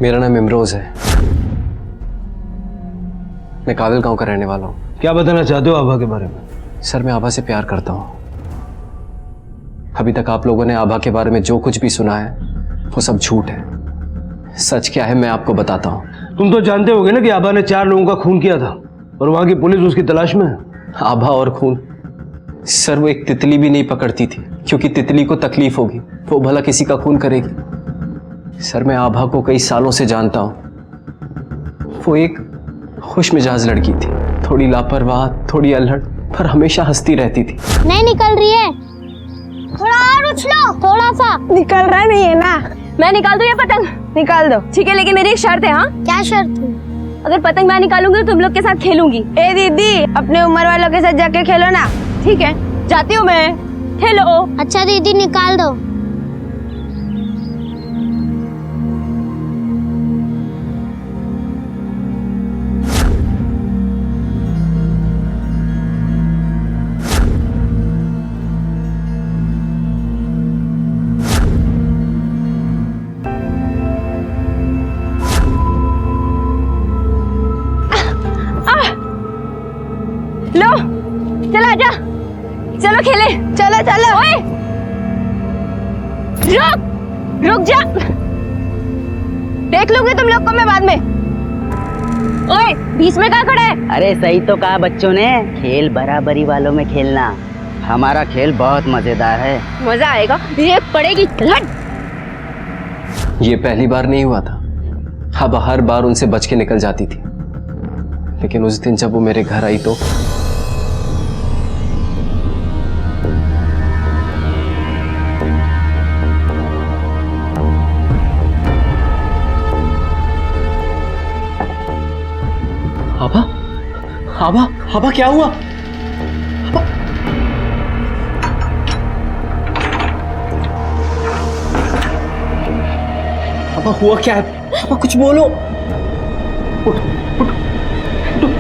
मेरा नाम इमरोज है। मैं काबिल गांव का रहने वाला हूँ। क्या बताना चाहते हो आभा के बारे में? सर, मैं आभा से प्यार करता हूँ। अभी तक आप लोगों ने आभा के बारे में जो कुछ भी सुना है वो सब झूठ है। सच क्या है मैं आपको बताता हूँ। तुम तो जानते होगे ना कि आभा ने 4 लोगों का खून किया था और वहां की पुलिस उसकी तलाश में है। आभा और खून? सर, वो एक तितली भी नहीं पकड़ती थी, क्योंकि तितली को तकलीफ होगी, वो भला किसी का खून करेगी? सर, मैं आभा को कई सालों से जानता हूँ। वो एक खुश मिजाज लड़की थी, थोड़ी लापरवाह, थोड़ी अल्हड़, पर हमेशा हंसती रहती थी। नहीं निकल रही है, थोड़ा और उछलो, थोड़ा सा। निकल रहा नहीं है ना? मैं निकाल दूं ये पतंग? निकाल दो। ठीक है, लेकिन मेरी एक शर्त है। हाँ, क्या शर्त है? अगर पतंग मैं निकालूंगी तो तुम लोग के साथ खेलूंगी। ए दीदी, अपने उम्र वालों के साथ जाके खेलो ना। ठीक है, जाती हूँ मैं। खेलो। अच्छा दीदी, निकाल दो। लो, चलो आजा, चलो खेले। चलो चलो। ओए, रुक, रुक जा। देख लूंगी तुम लोग को मैं बाद में। ओए, बीच में कहाँ खड़ा है? अरे सही तो कहा बच्चों ने, खेल बराबरी वालों में खेलना। हमारा खेल बहुत मजेदार है। मजा आएगा, ये पड़ेगी। ये पहली बार नहीं हुआ था। अब हर बार उनसे बच के निकल जाती थी, लेकिन उस दिन जब वो मेरे घर आई तो आभा, आभा, आभा क्या हुआ? आभा हुआ क्या है? आभा कुछ बोलो। उठ, उठ, उठ।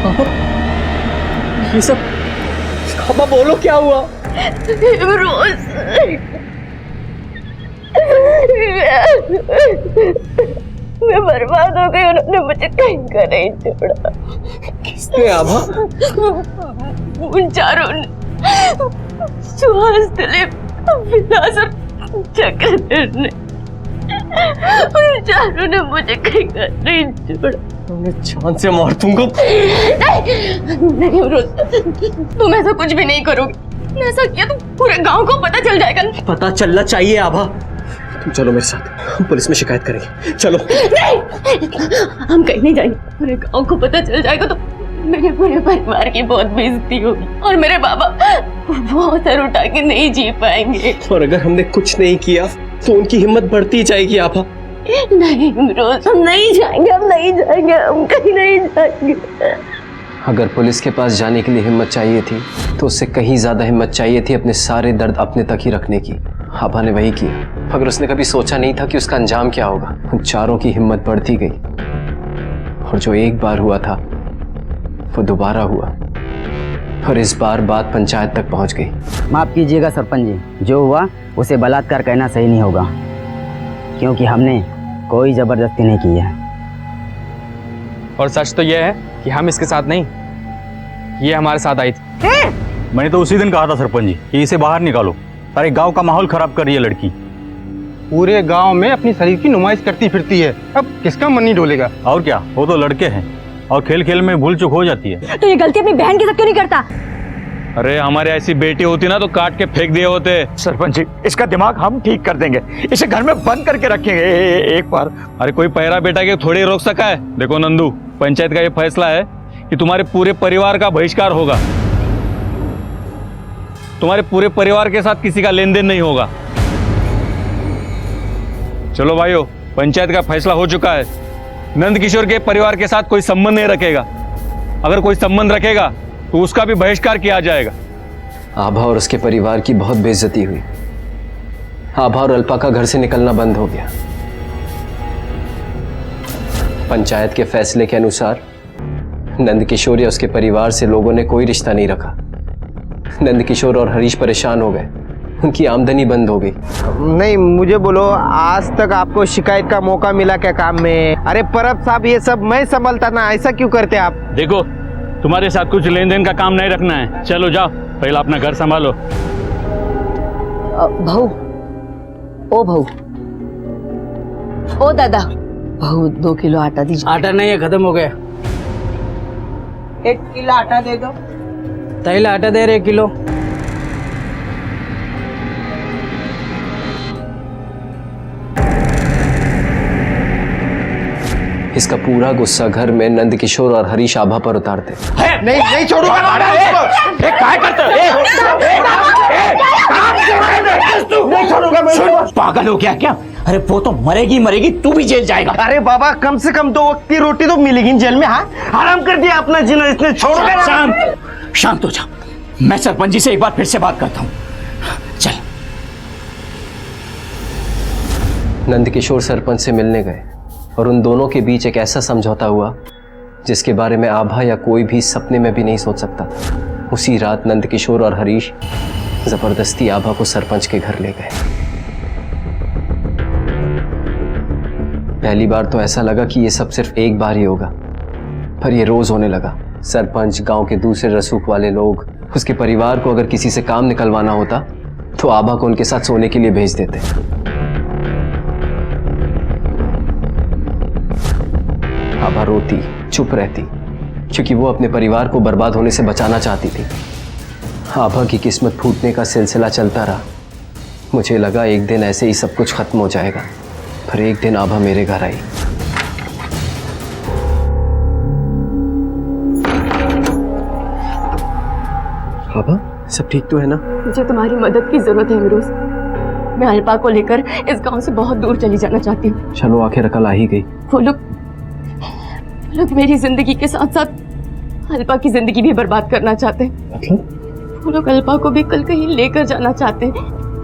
आभा, ये सब, आभा बोलो क्या हुआ? मैं बर्बाद हो गई, उन्होंने मुझे कहीं का नहीं छोड़ा। किसने आभा? उन चारों ने, सुहास, दिलीप, विलास और चक्रधर ने, उन चारों ने मुझे कहीं का नहीं छोड़ा। मैं जान से मार दूंगा। नहीं रोज, तुम ऐसा कुछ भी नहीं करोगे। ऐसा किया तो पूरे गांव को पता चल जाएगा। पता चलना चाहिए आभा। तुम चलो मेरे साथ, हम पुलिस में शिकायत करेंगे। चलो। नहीं, हम कहीं नहीं जाएंगे। पूरे गांव को पता चल जाएगा तो मेरे पूरे परिवार की बहुत बेइज्जती होगी और मेरे बाबा वो सर उठा के नहीं जी पाएंगे। और अगर हमने कुछ नहीं किया तो उनकी हिम्मत बढ़ती जाएगी आभा। नहीं रोज, हम नहीं जाएंगे, हम नहीं जाएंगे, हम कहीं नहीं जाएंगे। अगर पुलिस के पास जाने के लिए हिम्मत चाहिए थी तो उससे कहीं ज्यादा हिम्मत चाहिए थी अपने सारे दर्द अपने तक ही रखने की। आभा ने वही किया, मगर उसने कभी सोचा नहीं था कि उसका अंजाम क्या होगा। उन चारों की हिम्मत बढ़ती गई और जो एक बार हुआ था वो दोबारा हुआ, और इस बार बात पंचायत तक पहुंच गई। माफ कीजिएगा सरपंच जी, जो हुआ उसे बलात्कार कहना सही नहीं होगा, क्योंकि हमने कोई जबरदस्ती नहीं की है। और सच तो यह है कि हम इसके साथ नहीं, ये हमारे साथ आई थी। मैंने तो उसी दिन कहा था सरपंच जी कि इसे बाहर निकालो, सारे गांव का माहौल खराब कर रही है लड़की। पूरे गांव में अपनी शरीर की नुमाइश करती फिरती है, अब किसका मन नहीं डोलेगा। और क्या, वो तो लड़के हैं और खेल खेल में भूल चूक हो जाती है। तो ये गलती अपनी बहन के साथ क्यों नहीं करता? अरे हमारे ऐसी बेटी होती ना तो काट के फेंक दिए होते। सरपंच जी, इसका दिमाग हम ठीक कर देंगे, इसे घर में बंद करके रखेंगे एक बार। अरे कोई पैरा बेटा के थोड़ी रोक सका है। देखो नंदू, पंचायत का ये फैसला है कि तुम्हारे पूरे परिवार का बहिष्कार होगा। तुम्हारे पूरे परिवार के साथ किसी का लेन देन नहीं होगा। चलो भाइयों, पंचायत का फैसला हो चुका है। नंद किशोर के परिवार के साथ कोई संबंध नहीं रखेगा। अगर कोई संबंध रखेगा तो उसका भी बहिष्कार किया जाएगा। आभा और उसके परिवार की बहुत बेइज्जती हुई। आभा और अल्पा का घर से निकलना बंद हो गया। पंचायत के फैसले के अनुसार नंद किशोर या उसके परिवार से लोगों ने कोई रिश्ता नहीं रखा। नंद किशोर और हरीश परेशान हो गए उनकी आमदनी बंद हो गई। नहीं मुझे बोलो, आज तक आपको शिकायत का मौका मिला क्या काम में? अरे परब साहब, ये सब मैं संभलता ना, ऐसा क्यों करते आप? देखो, तुम्हारे साथ कुछ लेन देन का काम नहीं रखना है। चलो जाओ, पहले अपना घर संभालो। भाऊ, ओ भाऊ, ओ दादा, भाऊ 2 किलो आटा दीजिए। आटा नहीं है, खत्म हो गया। 1 किलो आटा दे दो। तैला आटा दे रहे 1 किलो। इसका पूरा गुस्सा घर में नंद किशोर और हरीश आभा पर उतारते। नहीं नहीं छोड़ूंगा नहीं छोड़ूंगा मैं। पागल हो गया क्या? अरे वो तो मरेगी मरेगी, तू भी जेल जाएगा। अरे बाबा, कम से कम 2 वक्त की रोटी तो मिलेगी जेल में। हाँ, आराम कर दिया अपना जीना इसने। छोड़ शांत हो जा, मैं सरपंच जी से एक बार फिर से बात करता हूँ। चल। नंद किशोर सरपंच से मिलने गए और उन दोनों के बीच एक ऐसा समझौता हुआ जिसके बारे में आभा या कोई भी सपने में भी नहीं सोच सकता था। उसी रात नंद किशोर और हरीश जबरदस्ती आभा को सरपंच के घर ले गए। पहली बार तो ऐसा लगा कि ये सब सिर्फ एक बार ही होगा, पर ये रोज होने लगा। सरपंच, गांव के दूसरे रसूख वाले लोग, उसके परिवार को अगर किसी से काम निकलवाना होता तो आभा को उनके साथ सोने के लिए भेज देते। आभा रोती, चुप रहती, क्योंकि वो अपने परिवार को बर्बाद होने से बचाना चाहती थी। आभा की किस्मत फूटने का सिलसिला चलता रहा। मुझे लगा एक दिन ऐसे ही सब कुछ खत्म हो जाएगा, पर एक दिन आभा मेरे घर आई। आभा, सब ठीक तो है ना? मुझे तुम्हारी मदद की जरूरत है अमरोज। मैं अल्पा को लेकर इस गांव से बहुत दूर चली जाना चाहती हूँ। चलो, आखिर अकल आ ही गई। वो लोग मेरी जिंदगी के साथ साथ अल्पा की जिंदगी भी बर्बाद करना चाहते हैं। मतलब? वो लोग अल्पा को भी कल कहीं लेकर जाना चाहते हैं।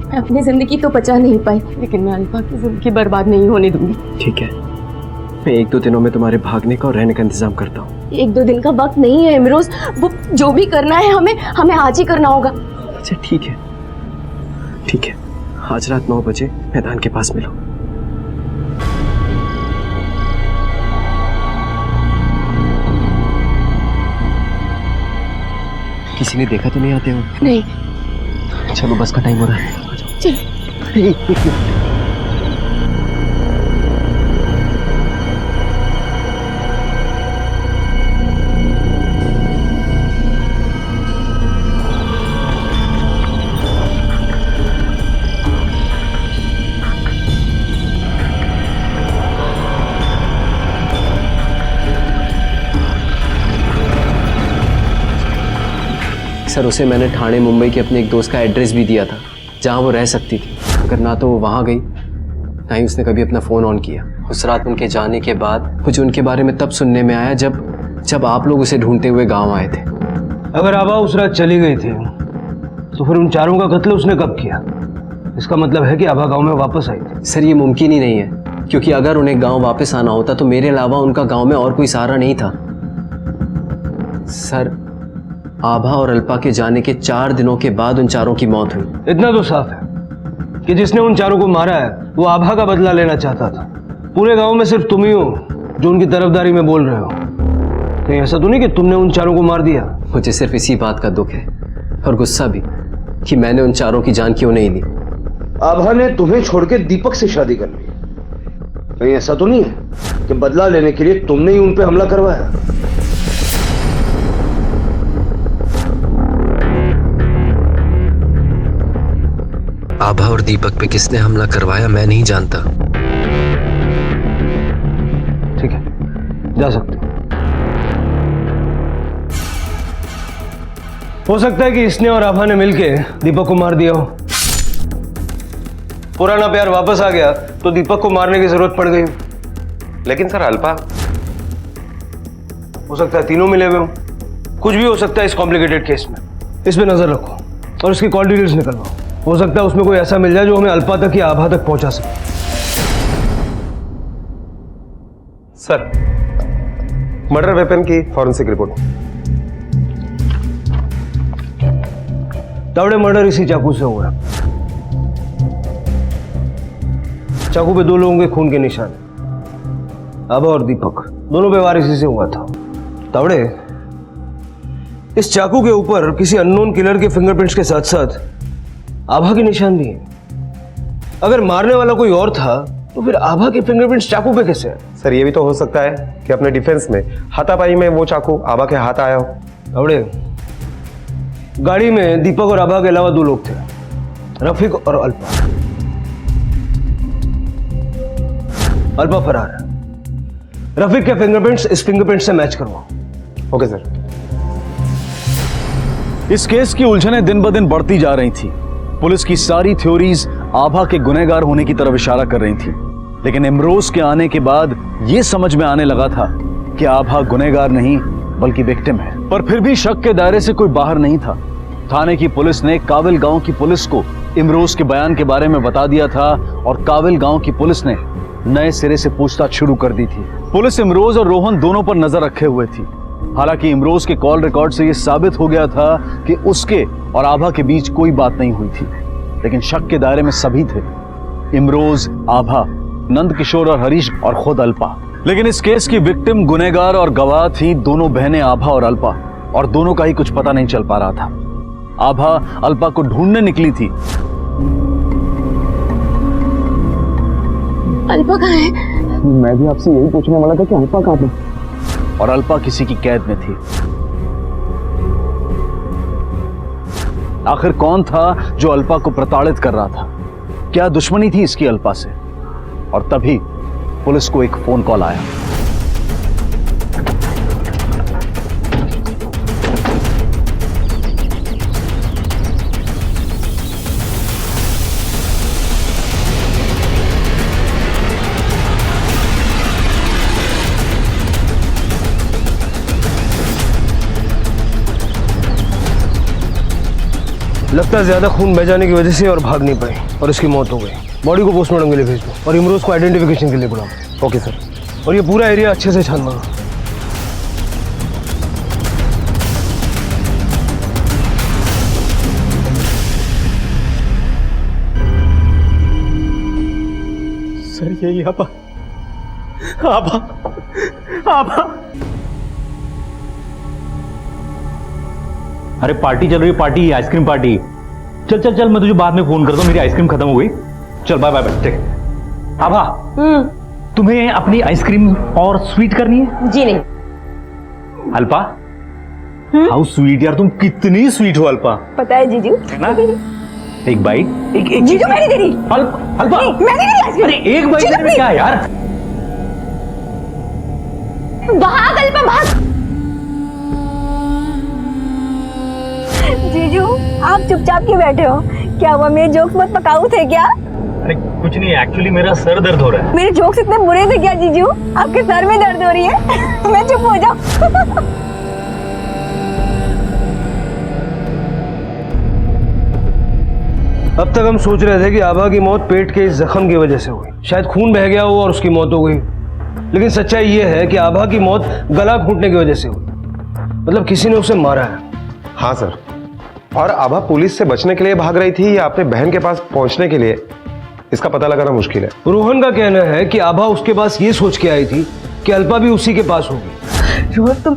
मैं अपनी जिंदगी तो बचा नहीं पाई, लेकिन मैं अल्पा की जिंदगी बर्बाद नहीं होने दूंगी। ठीक है, मैं 1-2 दिनों में तुम्हारे भागने का और रहने का इंतजाम करता हूँ। 1-2 दिन का वक्त नहीं है इमरोज, वो जो भी करना है हमें आज ही करना होगा। अच्छा ठीक है, ठीक है, आज रात 9 बजे मैदान के पास मिलो। किसी ने देखा तो नहीं आते हो? नहीं। चलो, बस का टाइम हो रहा है। चलो। सर, उसे मैंने ठाणे मुंबई के अपने एक दोस्त का एड्रेस भी दिया था जहां वो रह सकती थी, अगर ना तो वो वहां गई, ना ही उसने कभी अपना फ़ोन ऑन किया। उस रात उनके जाने के बाद मुझे उनके बारे में तब सुनने में आया जब आप लोग उसे ढूंढते हुए गांव आए थे। अगर आभा उस रात चली गई थी तो फिर उन चारों का कत्ल उसने कब किया? इसका मतलब है कि आभा गांव में वापस आई थी। सर, ये मुमकिन ही नहीं है, क्योंकि अगर उन्हें गांव वापस आना होता तो मेरे अलावा उनका गांव में और कोई सहारा नहीं था। सर, आभा और अल्पा के जाने के 4 दिनों के बाद उन चारों की मौत हुई। इतना तो साफ है कि जिसने उन चारों को मारा है वो आभा का बदला लेना चाहता था। पूरे गांव में सिर्फ तुम ही हो जो उनकी तरफदारी में बोल रहे हो। कहीं ऐसा तो नहीं कि तुमने उन चारों को मार दिया? मुझे सिर्फ इसी बात का दुख है और गुस्सा भी कि मैंने उन चारों की जान क्यों नहीं ली। आभा ने तुम्हें छोड़ के दीपक से शादी कर ली। कहीं ऐसा तो नहीं है कि बदला लेने के लिए तुमने ही उन पे हमला करवाया? आभा और दीपक पे किसने हमला करवाया मैं नहीं जानता। ठीक है, जा सकते हो सकता है कि इसने और आभा ने मिलके दीपक को मार दिया हो। पुराना प्यार वापस आ गया तो दीपक को मारने की जरूरत पड़ गई। लेकिन सर, अल्पा? हो सकता है तीनों मिले हुए हो। कुछ भी हो सकता है इस कॉम्प्लिकेटेड केस में। इस पे नजर रखो और इसकी कॉल डिटेल्स निकलवाओ। हो सकता है उसमें कोई ऐसा मिल जाए जो हमें अल्पा तक या आभा तक पहुंचा सके। सर, मर्डर वेपन की फॉरेंसिक रिपोर्ट। तावड़े मर्डर इसी चाकू से हुआ है। चाकू पे 2 लोगों के खून के निशान, आभा और दीपक, दोनों पे वार इसी से हुआ था। तावड़े, इस चाकू के ऊपर किसी अननोन किलर के फिंगरप्रिंट्स के साथ साथ आभा के निशान भी हैं। अगर मारने वाला कोई और था तो फिर आभा के फिंगरप्रिंट्स चाकू पे कैसे हैं? सर ये भी तो हो सकता है कि अपने डिफेंस में हाथापाई में वो चाकू आभा के हाथ आया हो। तावड़े, गाड़ी में दीपक और आभा के अलावा 2 लोग थे, रफीक और अल्पा। अल्पा फरार है। रफीक के फिंगरप्रिंट्स इस फिंगरप्रिंट से मैच करवाओ। Okay sir. इस केस की उलझनें दिन ब दिन बढ़ती जा रही थी। पुलिस की सारी थ्योरीज आभा के गुनहगार होने की तरफ इशारा कर रही थी, लेकिन इमरोज के आने के बाद यह समझ में आने लगा था कि आभा गुनहगार नहीं बल्कि विक्टिम है। पर फिर भी शक के दायरे से कोई बाहर नहीं था। थाने की पुलिस ने काबिल गांव की पुलिस को इमरोज के बयान के बारे में बता दिया था और काबिल गांव की पुलिस ने नए सिरे से पूछताछ शुरू कर दी थी। पुलिस इमरोज और रोहन दोनों पर नजर रखे हुए थी। हालांकि इमरोज के कॉल रिकॉर्ड से यह साबित हो गया था कि उसके और आभा के बीच कोई बात नहीं हुई थी, लेकिन शक के दायरे में सभी थे, इमरोज, आभा, नंद किशोर और हरीश और खुद अल्पा। लेकिन इस केस की विक्टिम, गुनहगार और गवाह थी दोनों बहनें आभा और अल्पा, और दोनों का ही कुछ पता नहीं चल पा रहा था। आभा अल्पा को ढूंढने निकली थी। अल्पा कहाँ है? मैं भी आपसे यही पूछने वाला था कि अल्पा कहाँ पे? और अल्पा किसी की कैद में थी। आखिर कौन था जो अल्पा को प्रताड़ित कर रहा था? क्या दुश्मनी थी इसकी अल्पा से? और तभी पुलिस को एक फोन कॉल आया। लगता है ज्यादा खून बह जाने की वजह से और भाग नहीं पाई और इसकी मौत हो गई। बॉडी को पोस्टमार्टम के लिए भेज दो और इमरोज को आइडेंटिफिकेशन के लिए बुलाओ। Okay sir. और ये पूरा एरिया अच्छे से छान मारो। सर यही आभा, आभा, आभा। अरे पार्टी चल रही है, पार्टी, आइसक्रीम पार्टी। चल चल चल, मैं तुझे बाद में फोन करता हूँ, मेरी आइसक्रीम खत्म हो गई। चल बाय बाय बाय। ठीक। आभा, तुम्हें अपनी आइसक्रीम और स्वीट करनी है? जी नहीं। अल्पा, हाउ स्वीट यार, तुम कितनी स्वीट हो अल्पा। पता है जीजू, है ना? एक बाइट। एक जीजू मैंने दे दी। अल्पा, मैंने नहीं दी। अरे एक बाइट में क्या यार? भाग अल्पा भाग। जीजू आप चुपचाप क्यों बैठे हो? क्या हुआ, मेरे जोक्स बहुत पकाऊ थे क्या? अरे कुछ नहीं, एक्चुअली मेरा सर दर्द हो रहा है। मेरे जोक्स इतने बुरे थे क्या जीजू? आपके सर में दर्द हो रही है? मैं चुप हो जाऊं? अब तक हम सोच रहे थे कि आभा की मौत पेट के इस जख्म की वजह से हुई, शायद खून बह गया हो और उसकी मौत हो गई। लेकिन सच्चाई यह है कि आभा की मौत गला घूंटने की वजह से हुई, मतलब किसी ने उसे मारा है। हाँ सर। और आभा पुलिस से बचने के लिए भाग रही थी या अपने बहन के पास पहुंचने के लिए, इसका पता लगाना मुश्किल है। रोहन का कहना है कि आभा उसके पास ये सोच के आई थी कि अल्पा भी उसी के पास होगी। रोहन,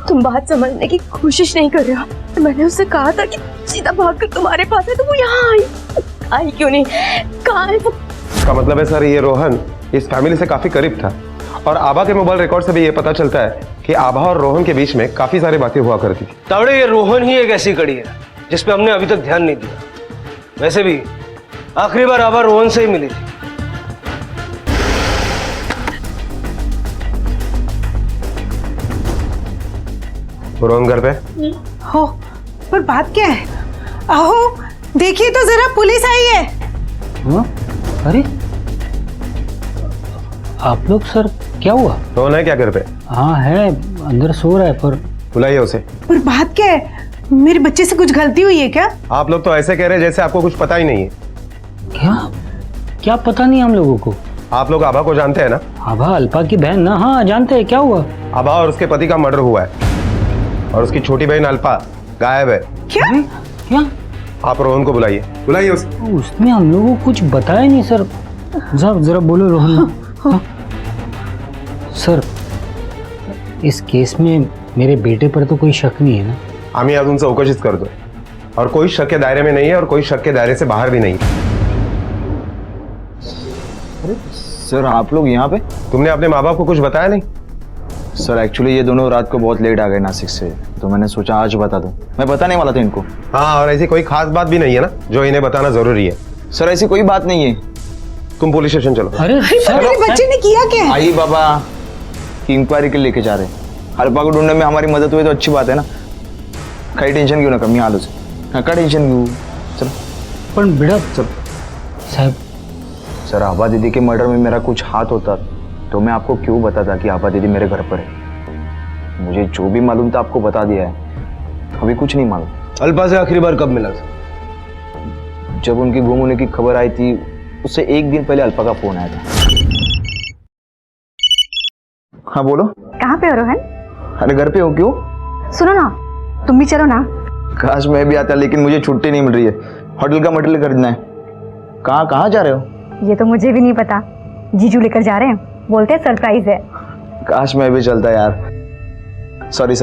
तुम बात समझने की कोशिश नहीं कर रहे हो। मैंने उससे कहा था कि सीधा भागकर तुम्हारे पास है, तो वो यहाँ आई क्यों नहीं? कहाँ है वो? इसका मतलब है सर, ये रोहन इस फैमिली से काफी करीब था और आभा के मोबाइल रिकॉर्ड से भी ये पता चलता है कि आभा और रोहन के बीच में काफी सारी बातें हुआ करती थी। तावड़े, ये रोहन ही एक ऐसी कड़ी है जिस पे हमने अभी तक ध्यान नहीं दिया। वैसे भी आखिरी बार आभा रोहन से ही मिली थी। रोहन घर पे हो, पर बात क्या है? आओ देखिए तो जरा, पुलिस आई है। हाँ? अरे आप लोग सर, क्या हुआ? रोहन है क्या घर पे? हाँ है, अंदर सो रहा है। पर बुलाइए उसे। पर बात क्या है? मेरे बच्चे से कुछ गलती हुई है क्या? आप लोग तो ऐसे कह रहे हैं जैसे आपको कुछ पता ही नहीं है। क्या क्या पता नहीं हम लोगों को। आप लोग आभा को जानते हैं ना? आभा अल्पा की बहन ना? हाँ जानते हैं। क्या हुआ? आभा और उसके पति का मर्डर हुआ है और उसकी छोटी बहन अल्पा गायब है। क्या? क्या? आप रोहन को बुलाइए, बुलाइए उसे। उसने हम लोगों को कुछ बताया नहीं सर। जरा बोलो रोहन। सर, इस केस में मेरे बेटे पर तो कोई शक नहीं है ना? आम्ही अजून चौकशीच करतोय और कोई शक के दायरे में नहीं है और कोई शक के दायरे से बाहर भी नहीं। सर आप लोग यहाँ पे? तुमने अपने माँ बाप को कुछ बताया नहीं? सर एक्चुअली ये दोनों रात को बहुत लेट आ गए नासिक से, तो मैंने सोचा आज बता दूं। मैं बताने वाला था इनको। हाँ, और ऐसी कोई खास बात भी नहीं है ना जो इन्हें बताना जरूरी है? सर ऐसी कोई बात नहीं है। तुम पुलिस स्टेशन चलो। अरे मेरे बच्चे ने किया क्या है? आई बाबा की इंक्वायरी के लेके जा रहे हैं। अल्पा को ढूंढने में हमारी मदद हुई तो अच्छी बात है ना। काही टेंशन घेऊ नका, मी आलोच। नका टेंशन घेऊ, चलो। पण बेटा साहब, सर आभा दीदी के मर्डर में मेरा कुछ हाथ होता तो मैं आपको क्यों बताता कि आभा दीदी मेरे घर पर है। मुझे जो भी मालूम था आपको बता दिया है, अभी कुछ नहीं मालूम। अल्पा से आखिरी बार कब मिला था? जब उनकी गुम होने की खबर आई थी उससे एक दिन पहले अल्पा का फोन आया था। हाँ बोलो। कहाँ पे हो रोहन? अरे घर पे हो। क्यों? सुनो ना, तुम भी चलो ना। काश मैं भी आता, लेकिन मुझे छुट्टी नहीं मिल रही है। होटल का मटेरियल खरीदना है। कहाँ जा रहे हो? ये तो मुझे भी नहीं पता, जीजू लेकर जा रहे हैं, बोलते हैं सरप्राइज है। काश मैं भी चलता यार। सॉरी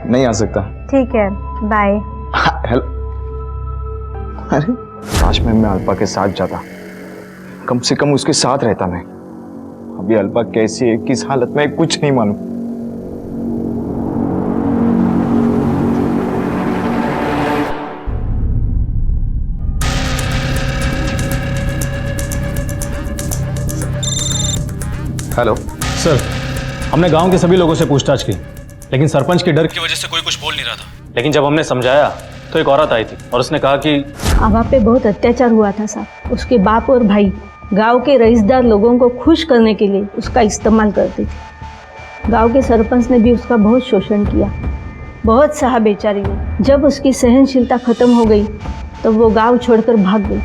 नहीं आ सकता। ठीक है, बाय। हेलो। अरे काश मैं अल्पा के साथ जाता, कम से कम उसके साथ रहता मैं। अभी अल्पा कैसी है, किस हालत में, कुछ नहीं मालूम। हेलो सर, हमने गांव के सभी लोगों से पूछताछ की, लेकिन सरपंच के डर की वजह से कोई कुछ बोल नहीं रहा था। लेकिन जब हमने समझाया तो एक औरत आई थी और उसने कहा कि आभा पे बहुत अत्याचार हुआ था साहब। उसके बाप और भाई गांव के रईसदार लोगों को खुश करने के लिए उसका इस्तेमाल करते थे। गांव के सरपंच ने भी उसका बहुत शोषण किया, बहुत सहा बेचारी ने। जब उसकी सहनशीलता खत्म हो गई तो वो गांव छोड़कर भाग गई।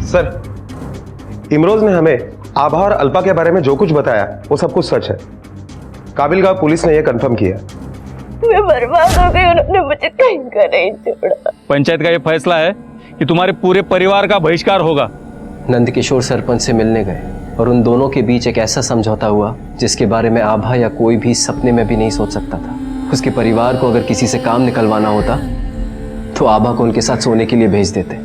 सर, इमरोज ने हमें आभा और अल्पा के बारे में जो कुछ बताया वो सब कुछ सच है। काबिलगांव पुलिस ने यह कंफर्म किया। मैं बर्बाद हो गई, उन्होंने मुझे कहीं का नहीं छोड़ा। पंचायत का ये फैसला है कि तुम्हारे पूरे परिवार का बहिष्कार होगा। नंदकिशोर सरपंच से मिलने गए और उन दोनों के बीच एक ऐसा समझौता हुआ जिसके बारे में आभा या कोई भी सपने में भी नहीं सोच सकता था। उसके परिवार को अगर किसी से काम निकलवाना होता तो आभा को उनके साथ सोने के लिए भेज देते।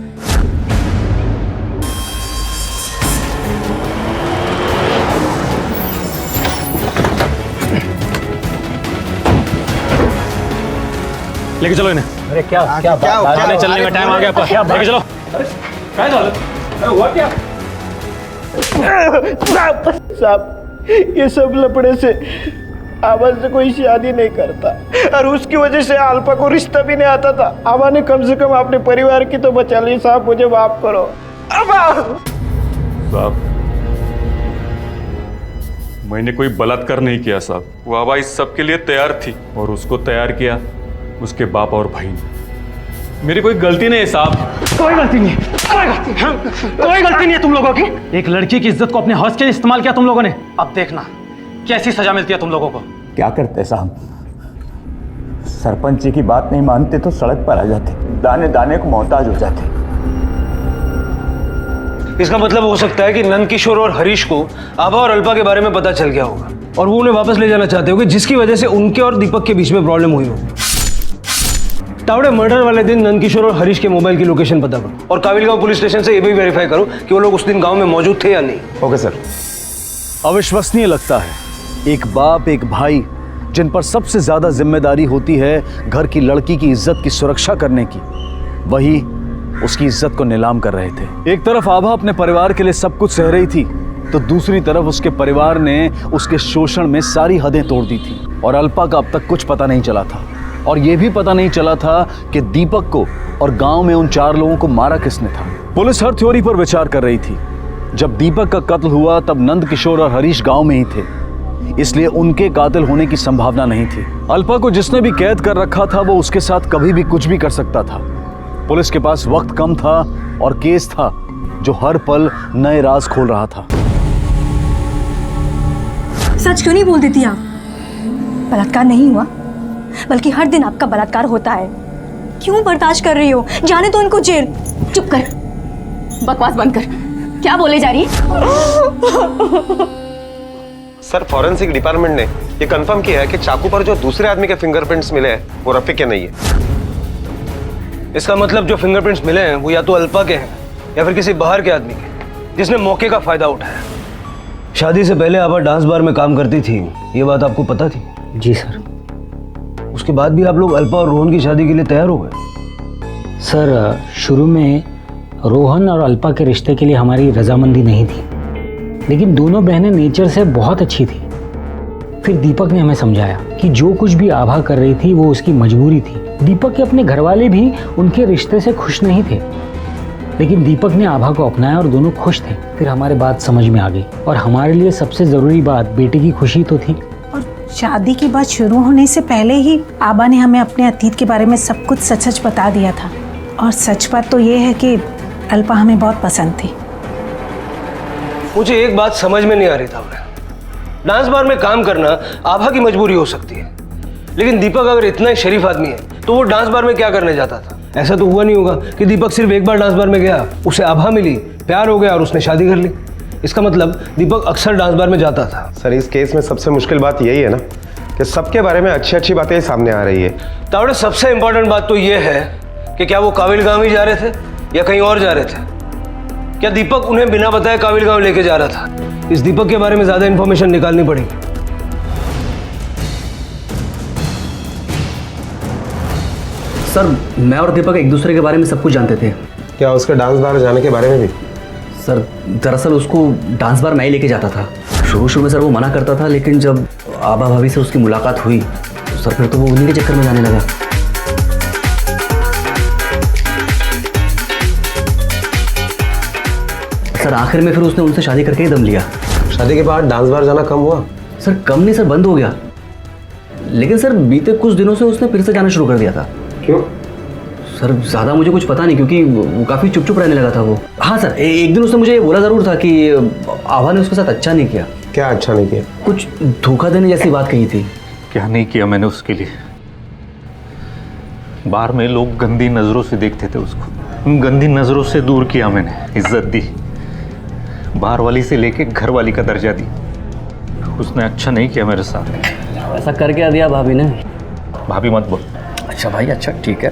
लेके चलो इन्हें। अरे क्या चलने का टाइम आ गया। लेके चलो। हुआ क्या? साहब, ये सब लफड़े से आभा से कोई शादी नहीं करता और उसकी वजह से अल्पा को रिश्ता भी नहीं आता था। आभा ने कम से कम अपने परिवार की तो बचा ली। साहब मुझे माफ करो। साहब, मैंने कोई बलात्कार नहीं किया साहब। वो आभा इस सब के लिए तैयार थी और उसको तैयार किया उसके बाप और भाई ने। मेरी कोई गलती नहीं है साहब। कोई गलती नहीं है तुम लोगों की। एक लड़की की इज्जत को अपने हौस के लिए इस्तेमाल किया तुम लोगों ने। अब देखना कैसी सजा मिलती है तुम लोगों को। क्या करते साहब, सरपंच जी की बात नहीं मानते तो सड़क पर आ जाते, दाने दाने को मोहताज हो जाते। इसका मतलब हो सकता है कि नंदकिशोर और हरीश को आभा और अल्पा के बारे में पता चल गया होगा और वो उन्हें वापस ले जाना चाहते होंगे, जिसकी वजह से उनके और दीपक के बीच में प्रॉब्लम हुई होगी। तावड़े, मर्डर वाले दिन नंदकिशोर और हरीश के मोबाइल की लोकेशन पता करो और काबिलगांव पुलिस स्टेशन से ये भी वेरीफाई करो कि वो लोग उस दिन गांव में मौजूद थे या नहीं। Okay sir. अविश्वसनीय लगता है, एक बाप एक भाई जिन पर सबसे ज्यादा जिम्मेदारी होती है घर की लड़की की इज्जत की सुरक्षा करने की, वही उसकी इज्जत को नीलाम कर रहे थे। एक तरफ आभा अपने परिवार के लिए सब कुछ सह रही थी तो दूसरी तरफ उसके परिवार ने उसके शोषण में सारी हदें तोड़ दी थी और अल्पा का अब तक कुछ पता नहीं चला था। और यह भी पता नहीं चला था कि दीपक को और गांव में उन 4 लोगों को मारा किसने था। पुलिस हर थ्योरी पर विचार कर रही थी। जब दीपक का कत्ल हुआ तब नंदकिशोर और हरीश गांव में ही थे, इसलिए उनके कातिल होने की संभावना नहीं थी। अल्पा को जिसने भी कैद कर रखा था वो उसके साथ कभी भी कुछ भी कर सकता था। पुलिस के पास वक्त कम था और केस था जो हर पल नए राज खोल रहा था। सच क्यों नहीं बोल देती आप? बलात्कार नहीं हुआ, बल्कि हर दिन आपका बलात्कार होता है। क्यों बर्दाश्त कर रही हो? जाने तो इनको जेल। चुप कर, बकवास बंद कर। क्या बोले जा रही है? सर फॉरेंसिक डिपार्टमेंट ने ये कंफर्म किया है कि चाकू पर जो दूसरे आदमी के फिंगरप्रिंट्स मिले हैं वो रफीक के नहीं है। इसका मतलब जो फिंगरप्रिंट्स मिले हैं वो या तो अल्पा के हैं या फिर किसी बाहर के आदमी के, जिसने मौके का फायदा उठाया। शादी से पहले आभा डांस बार में काम करती थी, ये बात आपको पता थी? जी सर। उसके बाद भी आप लोग अल्पा और रोहन की शादी के लिए तैयार हो गए? सर शुरू में रोहन और अल्पा के रिश्ते के लिए हमारी रजामंदी नहीं थी, लेकिन दोनों बहनें नेचर से बहुत अच्छी थी। फिर दीपक ने हमें समझाया कि जो कुछ भी आभा कर रही थी वो उसकी मजबूरी थी। दीपक के अपने घरवाले भी उनके रिश्ते से खुश नहीं थे, लेकिन दीपक ने आभा को अपनाया और दोनों खुश थे। फिर हमारे बात समझ में आ गई और हमारे लिए सबसे ज़रूरी बात बेटे की खुशी तो थी। और शादी की बात शुरू होने से पहले ही आभा ने हमें अपने अतीत के बारे में सब कुछ सच सच बता दिया था। और सच बात तो ये है कि अल्पा हमें बहुत पसंद थी। मुझे एक बात समझ में नहीं आ रही था। डांस बार में काम करना आभा की मजबूरी हो सकती है, लेकिन दीपक अगर इतना ही शरीफ आदमी है तो वो डांस बार में क्या करने जाता था? ऐसा तो हुआ नहीं होगा कि दीपक सिर्फ एक बार डांस बार में गया, उसे आभा मिली, प्यार हो गया और उसने शादी कर ली। इसका मतलब दीपक अक्सर डांस बार में जाता था। सर इस केस में सबसे मुश्किल बात यही है ना कि सबके बारे में अच्छी अच्छी बातें सामने आ रही है। तावड़े सबसे इंपॉर्टेंट बात तो ये है कि क्या वो काबिल गांव ही जा रहे थे या कहीं और जा रहे थे? क्या दीपक उन्हें बिना बताए काबिल गांव लेके जा रहा था? इस दीपक के बारे में ज्यादा इंफॉर्मेशन निकालनी पड़ेगी। सर मैं और दीपक एक दूसरे के बारे में सब कुछ जानते थे। क्या उसके डांस बार जाने के बारे में भी? सर दरअसल उसको डांस बार मैं ही लेके जाता था। शुरू में सर वो मना करता था, लेकिन जब आभा भाभी से उसकी मुलाकात हुई तो सर फिर तो वो उन्हीं के चक्कर में जाने लगा। सर आखिर में फिर उसने उनसे शादी करके ही दम लिया। शादी के बाद डांस बार जाना कम हुआ? सर कम नहीं सर, बंद हो गया। लेकिन सर बीते कुछ दिनों से उसने फिर से जाना शुरू कर दिया था। क्यों? सर ज़्यादा मुझे कुछ पता नहीं, क्योंकि वो काफ़ी चुप चुप रहने लगा था वो। हाँ सर एक दिन उसने मुझे ये बोला ज़रूर था कि आभा ने उसके साथ अच्छा नहीं किया। क्या अच्छा नहीं किया? कुछ धोखा देने जैसी बात कही थी। क्या नहीं किया मैंने उसके लिए? बाहर में लोग गंदी नज़रों से देखते थे उसको, उन गंदी नज़रों से दूर किया मैंने, इज्जत दी, बाहर वाली से लेके घर वाली का दर्जा दी। उसने अच्छा नहीं किया मेरे साथ। ऐसा कर क्या दिया भाभी ने? भाभी मत बोल। अच्छा भाई अच्छा ठीक है,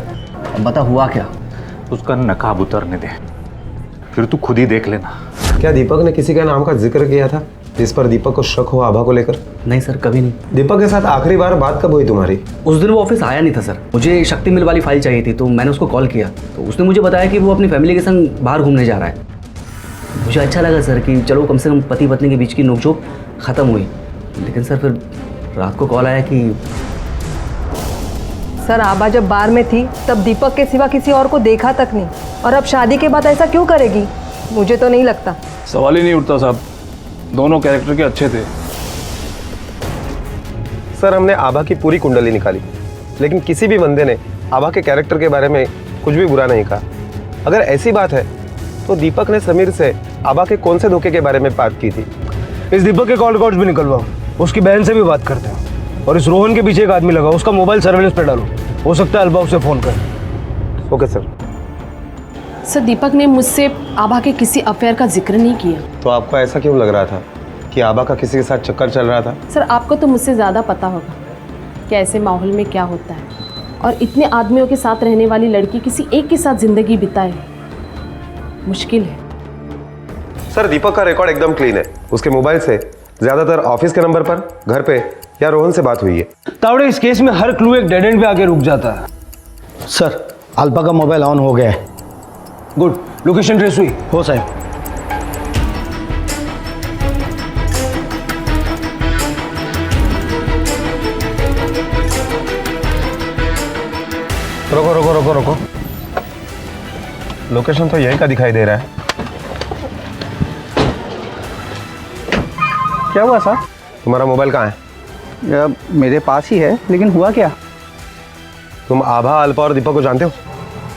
अब बता हुआ क्या? उसका नकाब उतरने दे, फिर तू खुद ही देख लेना। क्या दीपक ने किसी का नाम का जिक्र किया था जिस पर दीपक को शक हो आभा को लेकर? नहीं सर कभी नहीं। दीपक के साथ आखिरी बार बात कब हुई तुम्हारी? उस दिन वो ऑफिस आया नहीं था सर। मुझे शक्ति मिल वाली फाइल चाहिए थी तो मैंने उसको कॉल किया, तो उसने मुझे बताया कि वो अपनी फैमिली के संग बाहर घूमने जा रहा है। मुझे अच्छा लगा सर कि चलो कम से कम पति पत्नी के बीच की नोकझोंक ख़त्म हुई। लेकिन सर फिर रात को कॉल आया कि सर आभा जब बार में थी तब दीपक के सिवा किसी और को देखा तक नहीं, और अब शादी के बाद ऐसा क्यों करेगी? मुझे तो नहीं लगता। सवाल ही नहीं उठता साहब, दोनों कैरेक्टर के अच्छे थे। सर हमने आभा की पूरी कुंडली निकाली, लेकिन किसी भी बंदे ने आभा के कैरेक्टर के बारे में कुछ भी बुरा नहीं कहा। अगर ऐसी बात है तो दीपक ने समीर से आभा के कौन से धोखे के बारे में बात की थी? इस दीपक के कॉल रिकॉर्ड्स भी निकलवाओ, उसकी बहन से भी बात करते हैं, और इस रोहन के पीछे एक आदमी लगा, उसका मोबाइल सर्वेलेंस पे डालो, हो सकता है अल्बा उसे फोन करे। Okay sir. सर दीपक ने मुझसे आभा के किसी अफेयर का जिक्र नहीं किया। तो आपको ऐसा क्यों लग रहा था कि आभा का किसी के साथ चक्कर चल रहा था? सर आपको तो मुझसे ज़्यादा पता होगा कि ऐसे माहौल में क्या होता है, और इतने आदमियों के साथ रहने वाली लड़की किसी एक के साथ जिंदगी बिताए मुश्किल है। सर दीपक का रिकॉर्ड एकदम क्लीन है। उसके मोबाइल से ज्यादातर ऑफिस के नंबर पर, घर पे या रोहन से बात हुई है। तावड़े इस केस में हर क्लू एक डेड एंड पे आके रुक जाता है। सर अल्पा का मोबाइल ऑन हो गया है। गुड, लोकेशन ट्रेस हुई? हो साहब। रोको रोको रोको रोको, लोकेशन तो यही का दिखाई दे रहा है। क्या हुआ सर? तुम्हारा मोबाइल कहाँ है? मेरे पास ही है, लेकिन हुआ क्या? तुम आभा, अल्पा और दीपक को जानते हो?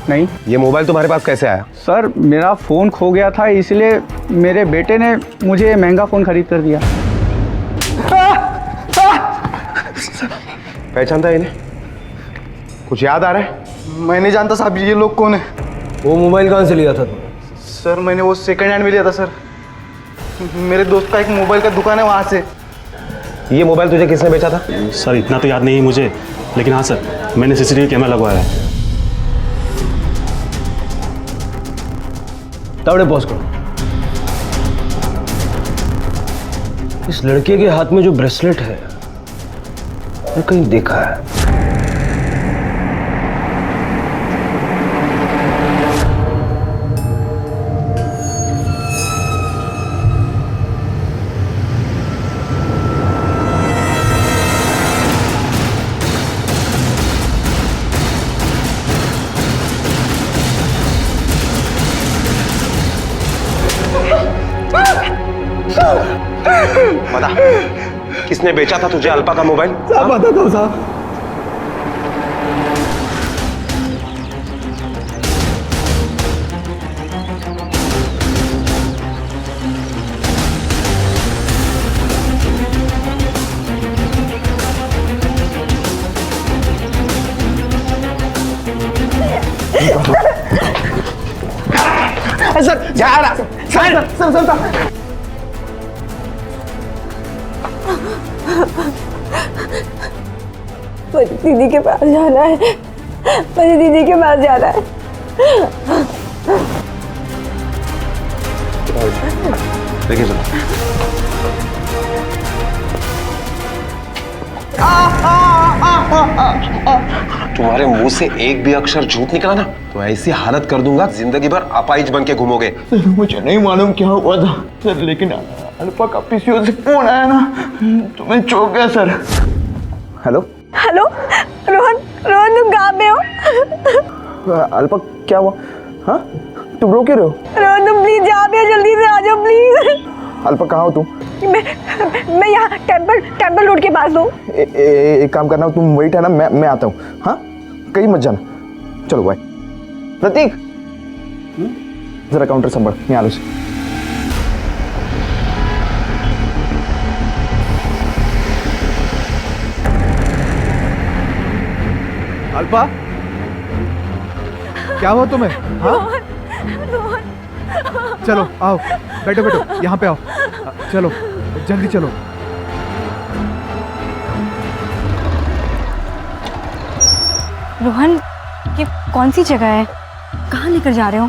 नहीं। ये मोबाइल तुम्हारे पास कैसे आया? सर मेरा फ़ोन खो गया था, इसलिए मेरे बेटे ने मुझे महंगा फ़ोन खरीद कर दिया। पहचानता है इन्हें? कुछ याद आ रहा है? मैं नहीं जानता साहब ये लोग कौन है। वो मोबाइल कहाँ से लिया था तुम? सर मैंने वो सेकंड हैंड में लिया था सर। मेरे दोस्त का एक मोबाइल का दुकान है वहाँ से। ये मोबाइल तुझे किसने बेचा था? सर इतना तो याद नहीं है मुझे, लेकिन हाँ सर मैंने सीसीटीवी कैमरा लगवाया है। तावड़े पॉज करो। इस लड़के के हाथ में जो ब्रेसलेट है मैं कहीं देखा है। बता, किसने बेचा था तुझे अल्पा का मोबाइल? साहब बता दो साहब। सर जा रहा सर। मुझे दीदी के पास जाना है, मुझे दीदी के पास जाना है। देखिए चलो। तुम्हारे मुंह से एक भी अक्षर झूठ निकला ना तो ऐसी हालत कर दूंगा जिंदगी भर अपाहिज बन के घूमोगे। सर मुझे नहीं मालूम क्या हुआ था सर, लेकिन अल्पा का पीसीओ से फोन आया ना तो मैं चौंक गया sir. Hello hello Rohan, Rohan तुम कहाँ पे हो? अल्पा क्या हुआ? हाँ तुम रो क्यों रहे हो? रोहन तुम प्लीज यहाँ पे जल्दी से आ जाओ प्लीज। अल्पा कहाँ हो तुम? मैं यहाँ टेम्पल रोड के पास हूँ। एक काम करना, तुम वेट है ना, मैं आता हूँ। हाँ कहीं मत जाना। चलो बाय। प्रतीक जरा काउंटर संभाल, मैं आ रहा हूँ। अल्पा क्या हुआ तुम्हें? हाँ चलो आओ, बैठो बैठो यहाँ पे आओ। चलो जल्दी चलो। रोहन ये कौन सी जगह है, कहाँ लेकर जा रहे हो?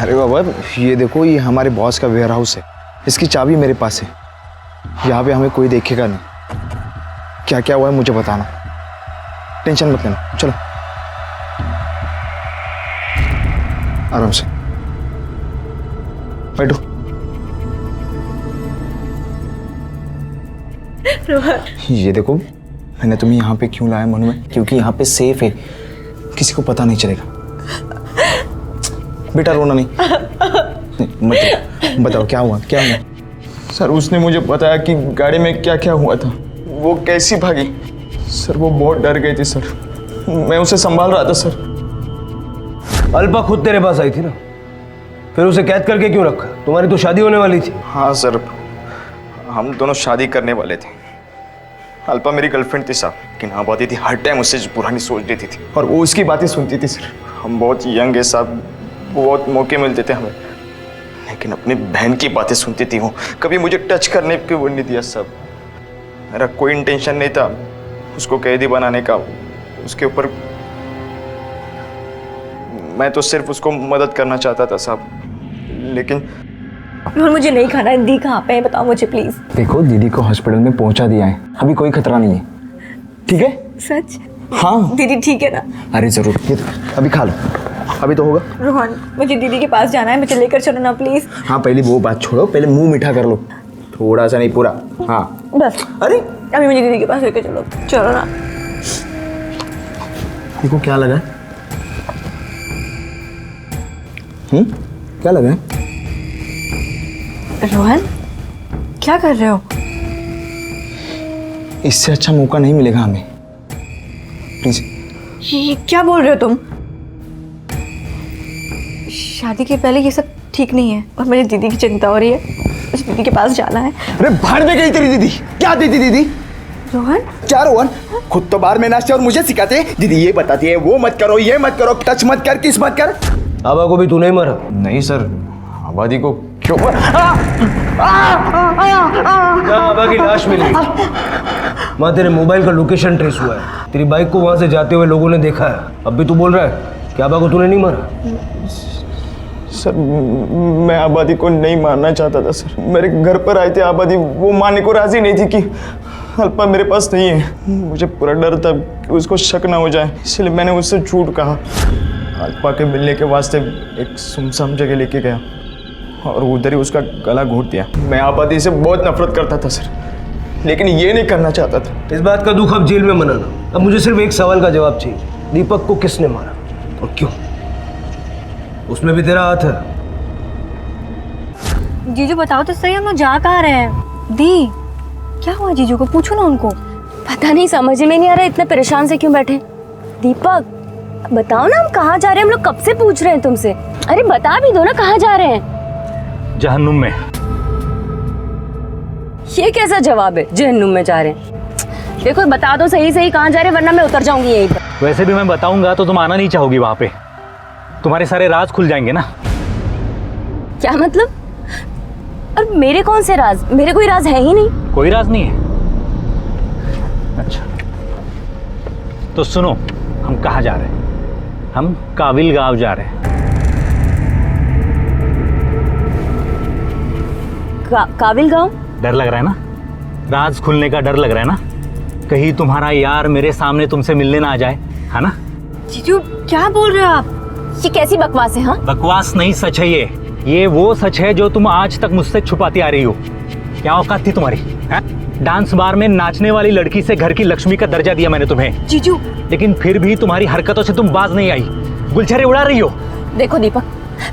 अरे बाबा ये देखो, ये हमारे बॉस का वेयर हाउस है, इसकी चाबी मेरे पास है। यहाँ पे हमें कोई देखेगा नहीं। क्या क्या हुआ है मुझे बताना, टेंशन मत लेना। चलो आराम से बैठो। ये देखो मैंने तुम्हें यहाँ पे क्यों लाया मनु में, क्योंकि यहाँ पे सेफ है, किसी को पता नहीं चलेगा। बेटा रोना नहीं, मत बताओ क्या हुआ, क्या हुआ? सर उसने मुझे बताया कि गाड़ी में क्या क्या हुआ था, वो कैसी भागी। सर वो बहुत डर गई थी सर, मैं उसे संभाल रहा था सर। अल्पा खुद तेरे पास आई थी ना, फिर उसे कैद करके क्यों रखा? तुम्हारी तो शादी होने वाली थी। हाँ सर हम दोनों शादी करने वाले थे। अल्पा मेरी गर्लफ्रेंड थी साहब, लेकिन हाँ बातें थी, हर टाइम उससे पुरानी सोच देती थी और वो उसकी बातें सुनती थी। सर हम बहुत यंग है साहब, बहुत मौके मिलते थे हमें, लेकिन अपनी बहन की बातें सुनती थी वो, कभी मुझे टच करने को वो नहीं दिया साहब। मेरा कोई इंटेंशन नहीं था उसको कैदी बनाने का, उसके ऊपर मैं तो सिर्फ उसको मदद करना चाहता था साहब। लेकिन मुझे नहीं खाना है। दीदी कहाँ पे है बताओ मुझे प्लीज। देखो दीदी को हॉस्पिटल में पहुंचा दिया है, अभी कोई खतरा नहीं है। ठीक है? सच? हाँ दीदी ठीक है ना? अरे जरूर, ये अभी खा लो, अभी तो होगा। रोहन मुझे दीदी के पास जाना है, मुझे लेकर चलो ना प्लीज। हाँ पहले वो बात छोड़ो, पहले मुंह मीठा कर लो, थोड़ा सा नहीं पूरा। हाँ बस। अरे अभी मुझे दीदी के पास लेकर चलो, चलो ना। देखो क्या लगा है? क्या लगा है? रोहन क्या कर रहे हो? इससे अच्छा मौका नहीं मिलेगा हमें, प्लीज। ये क्या बोल रहे हो तुम? शादी के पहले ये सब ठीक नहीं है और मुझे दीदी की चिंता हो रही है, मुझे दीदी के पास जाना है। अरे बाहर में गई तेरी दीदी, क्या देती दीदी? रोहन क्या रोहन? खुद तो बाहर में नाचते और मुझे सिखाते हैं। दीदी ये बताती है वो मत करो, ये मत करो, टच मत कर, किस मत कर। आबा को भी तू नहीं मारा? नहीं सर, आबादी को आभा की लाश मिली। वहाँ तेरे मोबाइल का लोकेशन ट्रेस हुआ है। तेरी बाइक को वहाँ से जाते हुए लोगों ने देखा है। अब भी तू बोल रहा है कि आभा को तूने नहीं मारा? सर मैं आबादी को नहीं मारना चाहता था सर। मेरे घर पर आए थे आबादी, वो मानने को राजी नहीं थी कि अल्पा मेरे पास नहीं है। मुझे पूरा डर था कि उसको शक ना हो जाए, इसलिए मैंने उससे झूठ कहा। अल्पा के मिलने के वास्ते एक सुनसान जगह लेके गया और उधर ही उसका गला घोट दिया। मैं आबादी से बहुत नफरत करता था सर, लेकिन ये नहीं करना चाहता था। इस बात का दुख अब जेल में मनाना। अब मुझे सिर्फ एक सवाल का जवाब चाहिए, दीपक को किसने मारा और क्यों? उसमें भी तेरा हाथ है। जीजू बताओ तो सही, हम लोग जा कहाँ रहे हैं? दी क्या हुआ जीजू को? पूछो ना उनको। पता नहीं, समझ में नहीं आ रहा इतने परेशान से क्यों बैठे। दीपक बताओ ना, हम कहाँ जा रहे हैं? हम लोग कब से पूछ रहे हैं तुमसे। अरे बता भी दो ना, कहाँ जा रहे हैं? जहन्नुम में। ये कैसा जवाब है, जहन्नुम में जा रहे हैं? देखो बता दो सही सही कहाँ जा रहे हैं, वरना मैं उतर जाऊंगी यहीं पर। वैसे भी मैं बताऊंगा तो तुम आना नहीं चाहोगी वहां पे। तुम्हारे सारे राज खुल जाएंगे ना। क्या मतलब? और मेरे कौन से राज? मेरे कोई राज है ही नहीं। कोई राज नहीं है? अच्छा तो सुनो, हम कहाँ जा रहे हैं? हम काबिल गांव जा रहे हैं। काबिल गांव? डर लग रहा है ना? राज खुलने का डर लग रहा है ना? कहीं तुम्हारा यार मेरे सामने तुमसे मिलने ना आ जाए, है ना? जीजू क्या बोल रहे हो आप? ये कैसी बकवास है? हाँ बकवास नहीं, सच है ये वो सच है जो तुम आज तक मुझसे छुपाती आ रही हो। क्या औकात थी तुम्हारी? डांस बार में नाचने वाली लड़की से घर की लक्ष्मी का दर्जा दिया मैंने तुम्हें जीजू, लेकिन फिर भी तुम्हारी हरकतों से तुम बाज नहीं आई, गुलछरे उड़ा रही हो। देखो दीपक,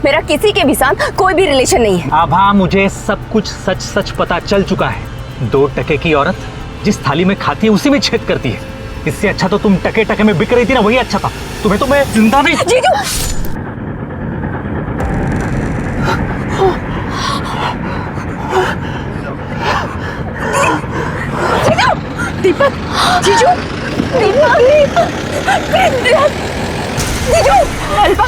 मेरा किसी के भी साथ कोई भी रिलेशन नहीं है। आभा, मुझे सब कुछ सच सच पता चल चुका है। 2 टके की औरत जिस थाली में खाती है उसी में छेद करती है। इससे अच्छा तो तुम टके टके में बिक रही थी ना, वही अच्छा था। तुम्हें तो मैं जिंदा नहीं। जीजू दीपक, जीजू दीपक, जीजू अल्पा,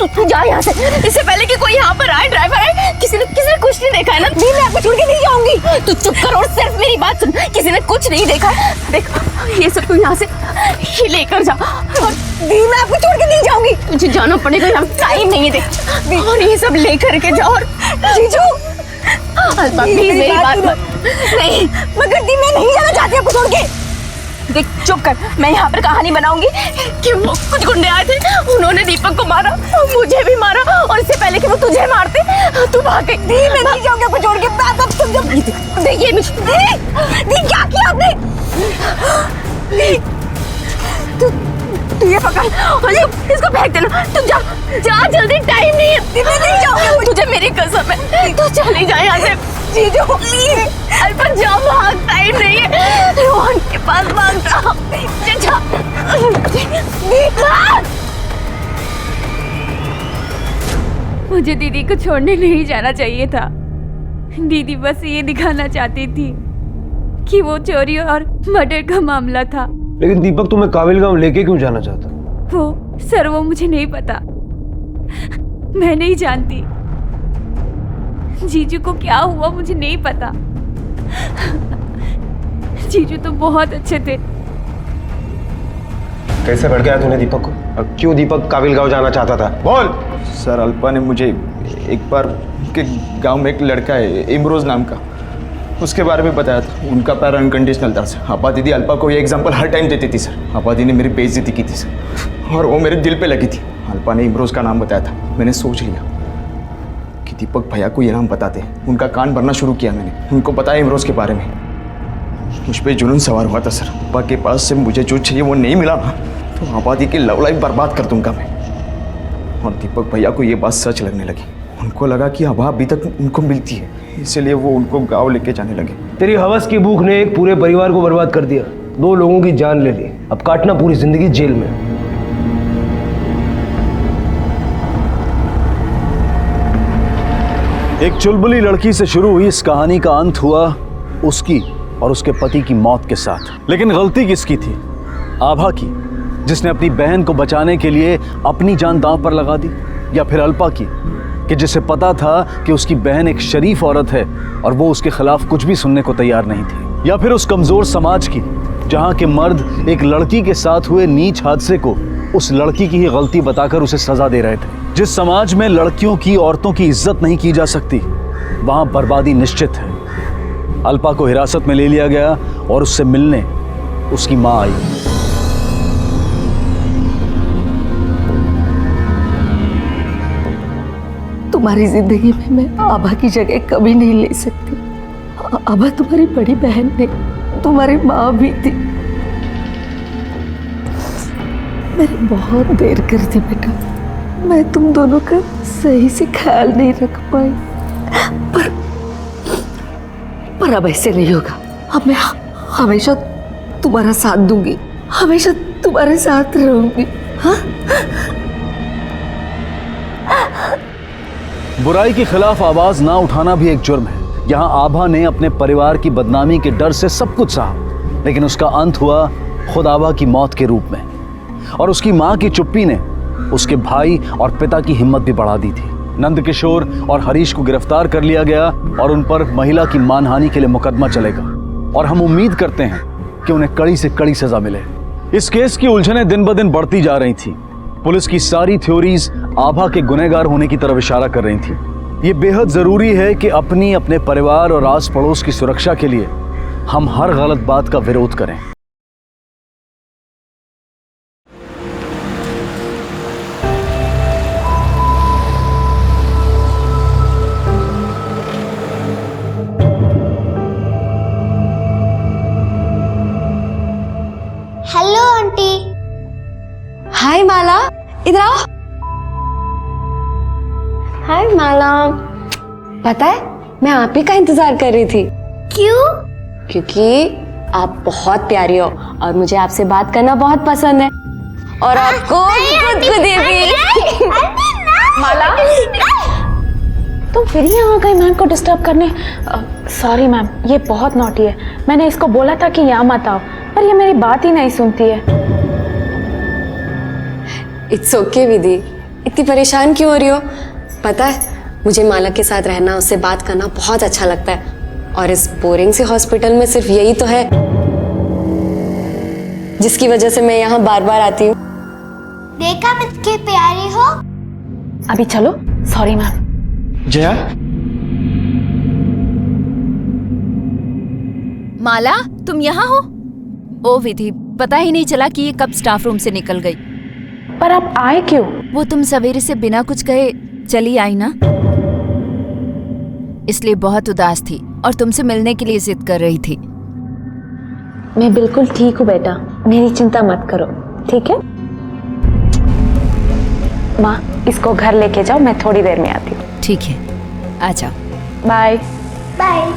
तू जा यहाँ से, इससे पहले कि कोई यहाँ पर आए, ड्राइवर आए। किसी ने कुछ नहीं देखा है ना? नहीं, मैं आपको छोड़ के नहीं जाऊंगी। तू चुप कर और सिर्फ मेरी बात सुन। किसी ने कुछ नहीं देखा है। देख ये सब तू यहाँ से ये लेकर जा। दी, मैं आपको छोड़ के नहीं जाऊंगी। तुझे जाना पड़ेगा, यहाँ टाइम नहीं है। देख और ये सब लेकर के जाओ। जीजू अल्पा प्लीज मेरी बात मत। नहीं मगर दी, मैं नहीं जाना चाहती आपको छोड़ के। देख चुप कर, मैं यहाँ पर कहानी बनाऊंगी कि वो कुछ गुंडे आए थे, उन्होंने दीपक को मारा, मुझे भी मारा, और इससे पहले कि वो तुझे मारते तू भाग गई। दी मैं नहीं जाऊंगी आपको छोड़ के। मैं अब समझो। देखिए दी क्या किया आपने? तू ये पकड़ और इसको फेंक देना। तू जा जल्दी, टाइम नहीं है। मैं नहीं जाऊंगी, तुझे मेरी कसम है। तू चली जा यहाँ से। जीजू प्लीज अल्पा जा, भाग, टाइम नहीं है। रोहन के पास भाग जा। मुझे दीदी को छोड़ने नहीं जाना चाहिए था। दीदी बस ये दिखाना चाहती थी कि वो चोरी और मर्डर का मामला था। लेकिन दीपक तुम्हें काबिल गांव लेके क्यों जाना चाहता? वो मुझे नहीं पता, मैं नहीं जानती। जीजू को क्या हुआ मुझे नहीं पता। जीजू तो बहुत अच्छे थे। कैसे भड़क गया तूने दीपक को? और क्यों दीपक काबिल गांव जाना चाहता था? बोल। सर अल्पा ने मुझे एक बार के गांव में एक लड़का है इमरोज नाम का, उसके बारे में बताया था। उनका प्यार अनकंडीशनल था सर। आपा दीदी अल्पा को ये एग्जाम्पल हर टाइम देती थी सर। आपा दीदी ने मेरी बेइज्जती की थी सर, और वो मेरे दिल पे लगी थी। अल्पा ने इमरोज का नाम बताया था। मैंने सोच लिया कि दीपक भैया को ये नाम बताते हैं। उनका कान भरना शुरू किया मैंने, उनको बताया इमरोज के बारे में। मुझ पर जुनून सवार हुआ था सर। आपा के पास से मुझे जो चाहिए वो नहीं मिला ना, तो आपा दी की लव लाइफ बर्बाद कर दूंगा मैं। और दीपक भैया को ये बात सच लगने लगी। उनको लगा कि हवा अभी तक उनको मिलती है, इसलिए वो उनको गांव लेके जाने लगे। तेरी हवस की भूख ने एक पूरे परिवार को बर्बाद कर दिया, 2 लोगों की जान ले ली। अब काटना पूरी जिंदगी जेल में। एक चुलबुली लड़की से शुरू हुई इस कहानी का अंत हुआ उसकी और उसके पति की मौत के साथ। लेकिन गलती किसकी थी? आभा की, जिसने अपनी बहन को बचाने के लिए अपनी जान दांव पर लगा दी, या फिर अल्पा की, कि जिसे पता था कि उसकी बहन एक शरीफ औरत है और वो उसके खिलाफ कुछ भी सुनने को तैयार नहीं थी, या फिर उस कमजोर समाज की जहां के मर्द एक लड़की के साथ हुए नीच हादसे को उस लड़की की ही गलती बताकर उसे सजा दे रहे थे। जिस समाज में लड़कियों की, औरतों की इज्जत नहीं की जा सकती, वहां बर्बादी निश्चित है। अल्पा को हिरासत में ले लिया गया और उससे मिलने उसकी मां आई। तुम्हारी जिंदगी में मैं आभा की जगह कभी नहीं ले सकती। आभा तुम्हारी बड़ी बहन नहीं, तुम्हारी माँ भी थी। मैंने बहुत देर कर दी बेटा, मैं तुम दोनों का सही से ख्याल नहीं रख पाई, पर अब ऐसे नहीं होगा। अब मैं हमेशा तुम्हारा साथ दूंगी, हमेशा तुम्हारे साथ रहूंगी। हाँ? बुराई के खिलाफ आवाज ना उठाना भी एक जुर्म है। यहाँ आभा ने अपने परिवार की बदनामी के डर से सब कुछ सहा, लेकिन उसका अंत हुआ खुद आभा की मौत के रूप में। और उसकी मां की चुप्पी ने उसके भाई और पिता की हिम्मत भी बढ़ा दी थी। नंदकिशोर और हरीश को गिरफ्तार कर लिया गया और उन पर महिला की मानहानि के लिए मुकदमा चलेगा, और हम उम्मीद करते हैं कि उन्हें कड़ी से कड़ी सजा मिले। इस केस की उलझनें दिन ब दिन बढ़ती जा रही थी। पुलिस की सारी थ्योरीज आभा के गुनहगार होने की तरफ इशारा कर रही थी। ये बेहद जरूरी है कि अपने परिवार और आस पड़ोस की सुरक्षा के लिए हम हर गलत बात का विरोध करें। Hello aunty. हाय माला, इधर आओ। हाय माला, पता है मैं आप ही का इंतजार कर रही थी। क्यों? क्योंकि आप बहुत प्यारी हो और मुझे आपसे बात करना बहुत पसंद है, और आपको गुदगुदी भी। माला, तुम फिर यहाँ आ गई मैम को डिस्टर्ब करने। सॉरी मैम, ये बहुत नॉटी है। मैंने इसको बोला था कि यहाँ मत आओ, पर ये मेरी बात ही नहीं सुनती है। इट्स ओके विधि, इतनी परेशान क्यों हो रही हो? पता है मुझे माला के साथ रहना, उससे बात करना बहुत अच्छा लगता है, और इस बोरिंग से हॉस्पिटल में सिर्फ यही तो है जिसकी वजह से मैं यहाँ बार बार आती हूँ। देखा कितनी प्यारी हो। अभी चलो। Sorry ma'am. जया, माला तुम यहाँ हो? ओ विधि, पता ही नहीं चला कि ये कब स्टाफ रूम से निकल गई। पर आप आए क्यों? वो तुम सवेरे से बिना कुछ कहे चली आई ना, इसलिए बहुत उदास थी और तुमसे मिलने के लिए जिद कर रही थी। मैं बिल्कुल ठीक हूँ बेटा, मेरी चिंता मत करो, ठीक है? माँ, इसको घर लेके जाओ, मैं थोड़ी देर में आती हूँ। ठीक है, आ जाओ। Bye bye.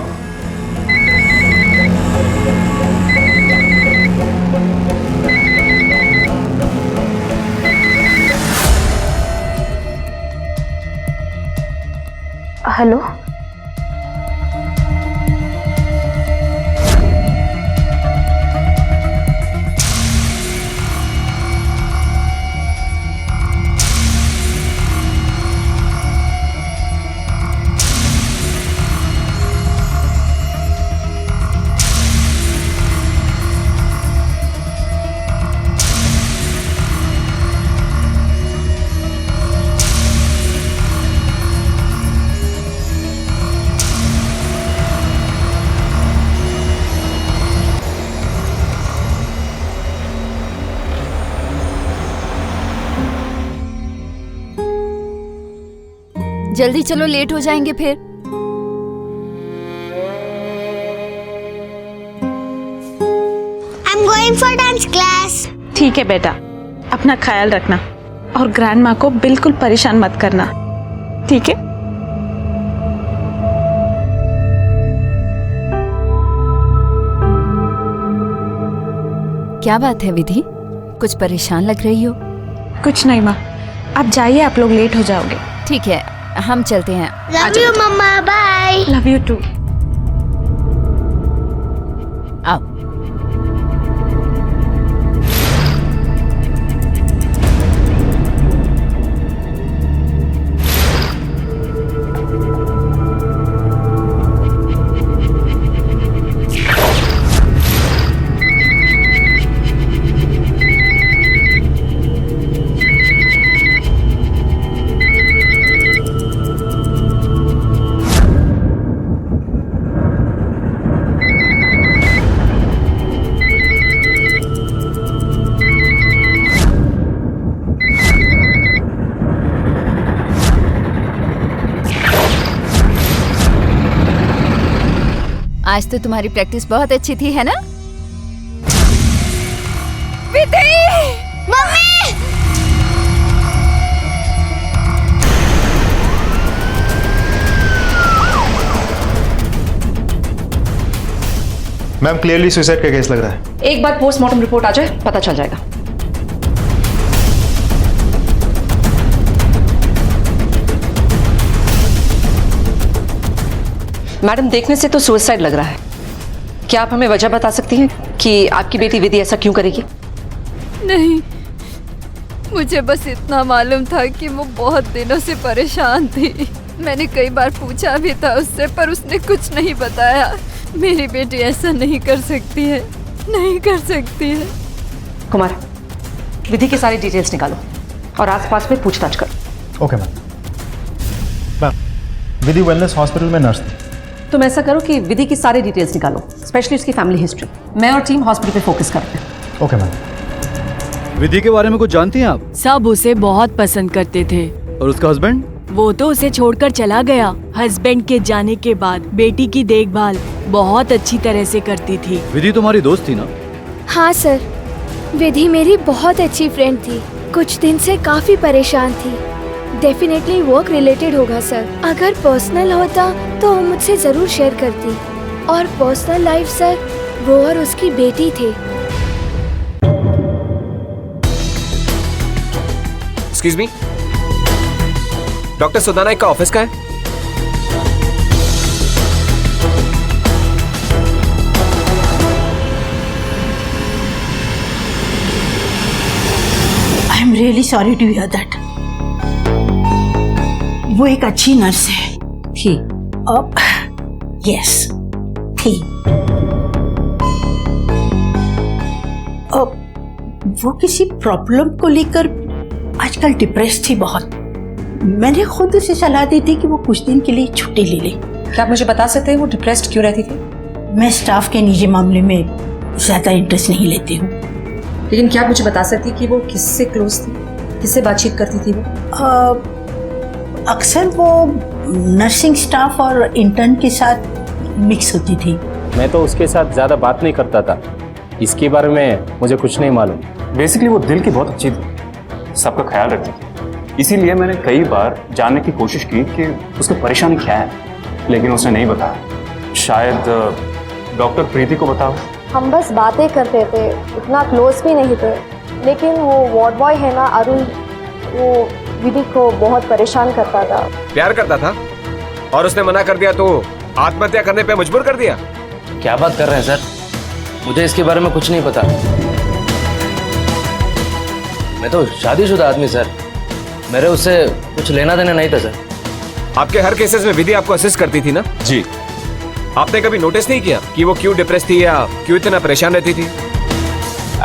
हेलो, जल्दी चलो, लेट हो जाएंगे फिर। I'm going for dance class. ठीक है बेटा, अपना ख्याल रखना और ग्रैंड माँ को बिल्कुल परेशान मत करना, ठीक है? क्या बात है विधि, कुछ परेशान लग रही हो? कुछ नहीं माँ, आप जाइए, आप लोग लेट हो जाओगे। ठीक है, हम चलते हैं। Love you मम्मा, बाय। Love you too. आओ। आज तो तुम्हारी प्रैक्टिस बहुत अच्छी थी, है ना? विधि! मम्मी! मैम क्लियरली सुसाइड का केस लग रहा है। एक बार पोस्टमार्टम रिपोर्ट आ जाए पता चल जाएगा। मैडम देखने से तो सुसाइड लग रहा है। क्या आप हमें वजह बता सकती हैं कि आपकी बेटी विधि ऐसा क्यों करेगी? नहीं, मुझे बस इतना मालूम था कि वो बहुत दिनों से परेशान थी। मैंने कई बार पूछा भी था उससे, पर उसने कुछ नहीं बताया। मेरी बेटी ऐसा नहीं कर सकती है, नहीं कर सकती है। कुमार, विधि की सारी डिटेल्स निकालो और आसपास में पूछताछ करो। Okay ma'am. Vidhi wellness hospital में नर्स थी। तुम ऐसा करो कि विधि की सारी डिटेल्स निकालो, स्पेशली उसकी फैमिली हिस्ट्री। मैं और टीम हॉस्पिटल पे फोकस करते हैं। Okay ma'am. विधि के बारे में कुछ जानती हैं आप? सब उसे बहुत पसंद करते थे। और उसका हस्बैंड? वो तो उसे छोड़कर चला गया। हस्बैंड के जाने के बाद बेटी की देखभाल बहुत अच्छी तरह से करती थी। विधि तुम्हारी दोस्त थी ना? हाँ सर, विधि मेरी बहुत अच्छी फ्रेंड थी। कुछ दिन से काफी परेशान थी। डेफिनेटली वर्क रिलेटेड होगा सर। अगर पर्सनल होता तो वो मुझसे जरूर शेयर करती। और पर्सनल लाइफ सर, वो और उसकी बेटी थे। एक्सक्यूज मी, डॉक्टर सुदाना का ऑफिस का है? I am really sorry to hear that. वो एक अच्छी नर्स है। थी? यस, थी। वो किसी प्रॉब्लम को लेकर आजकल डिप्रेस थी बहुत। मैंने खुद उसे सलाह दी थी कि वो कुछ दिन के लिए छुट्टी ले ले। क्या आप मुझे बता सकते हैं वो डिप्रेस्ड क्यों रहती थी? मैं स्टाफ के निजी मामले में ज्यादा इंटरेस्ट नहीं लेती हूँ। लेकिन क्या आप मुझे बता सकती कि वो किससे क्लोज थी, किससे बातचीत करती थी वो? अक्सर वो नर्सिंग स्टाफ और इंटर्न के साथ मिक्स होती थी। मैं तो उसके साथ ज़्यादा बात नहीं करता था, इसके बारे में मुझे कुछ नहीं मालूम। बेसिकली वो दिल की बहुत अच्छी थी, सबका ख्याल रखती थी। इसीलिए मैंने कई बार जानने की कोशिश की कि उसकी परेशानी क्या है, लेकिन उसने नहीं बताया। शायद डॉक्टर प्रीति को बताओ। हम बस बातें करते थे, इतना क्लोज भी नहीं थे। लेकिन वो वार्ड बॉय है ना अरुण, वो विधि को बहुत परेशान करता था। प्यार करता था और उसने मना कर दिया तो आत्महत्या करने पे मजबूर कर दिया? क्या बात कर रहे हैं सर, मुझे इसके बारे में कुछ नहीं पता। मैं तो शादीशुदा आदमी सर, मेरे उससे कुछ लेना देना नहीं था सर। आपके हर केसेस में विधि आपको असिस्ट करती थी ना? जी। आपने कभी नोटिस नहीं किया कि वो क्यों डिप्रेस थी या क्यों इतना परेशान रहती थी?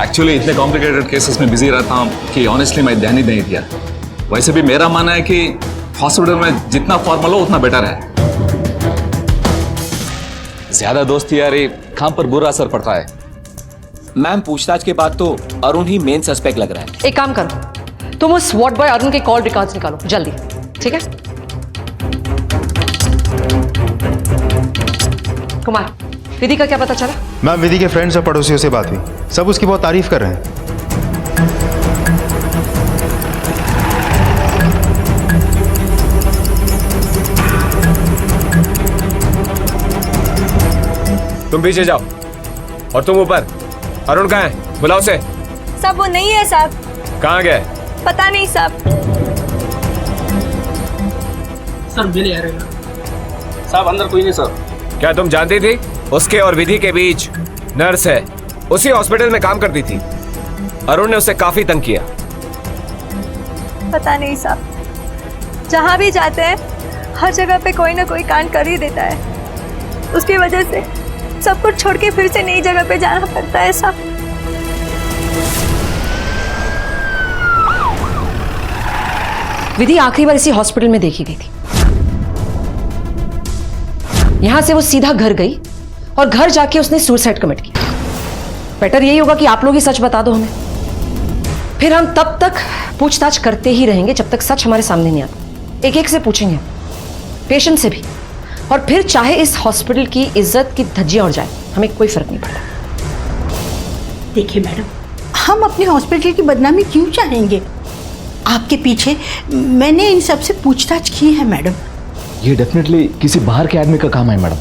एक्चुअली इतने कॉम्प्लिकेटेड केसेस में बिजी रहता हूँ कि ऑनेस्टली मैं ध्यान ही नहीं दिया। वैसे भी मेरा मानना है कि हॉस्पिटल में जितना फॉर्मल हो उतना बेटर है। ज्यादा दोस्ती यारी काम पर बुरा असर पड़ता है। मैम पूछताछ के बाद तो अरुण ही मेन सस्पेक्ट लग रहा है। एक काम करो, तुम उस वार्ड बॉय अरुण के कॉल रिकॉर्ड्स निकालो जल्दी, ठीक है? कुमार, विधि का क्या पता चला? मैम विधि के फ्रेंड्स और पड़ोसियों से बात हुई, सब उसकी बहुत तारीफ कर रहे हैं। तुम पीछे जाओ और तुम ऊपर। अरुण कहाँ है? बुलाओ उसे। साहब वो नहीं है साहब। कहाँ गए? पता नहीं साहब। सर मिल आ रहे हैं साहब, अंदर कोई नहीं सर। क्या तुम जानती थी उसके और विधि के बीच नर्स है, उसी हॉस्पिटल में काम करती थी। अरुण ने उसे काफी तंग किया। पता नहीं साहब, जहाँ भी जाते हैं हर जगह पे कोई ना कोई कांड कर ही देता है। उसकी वजह से सब कुछ छोड़ के फिर से नई जगह पे जाना पड़ता है साहब। विधि आखिरी बार इसी हॉस्पिटल में देखी गई थी। यहां से वो सीधा घर गई और घर जाके उसने सुसाइड कमिट किया। बेटर यही होगा कि आप लोग ही सच बता दो हमें, फिर हम तब तक पूछताछ करते ही रहेंगे जब तक सच हमारे सामने नहीं आता। एक एक से पूछेंगे, पेशेंट से भी, और फिर चाहे इस हॉस्पिटल की इज्जत की धज्जियां उड़ जाए, हमें कोई फर्क नहीं पड़ता। देखिए मैडम, हम अपने हॉस्पिटल की बदनामी क्यों चाहेंगे? आपके पीछे मैंने इन सब से पूछताछ की है मैडम। ये डेफिनेटली किसी बाहर के आदमी का काम है मैडम।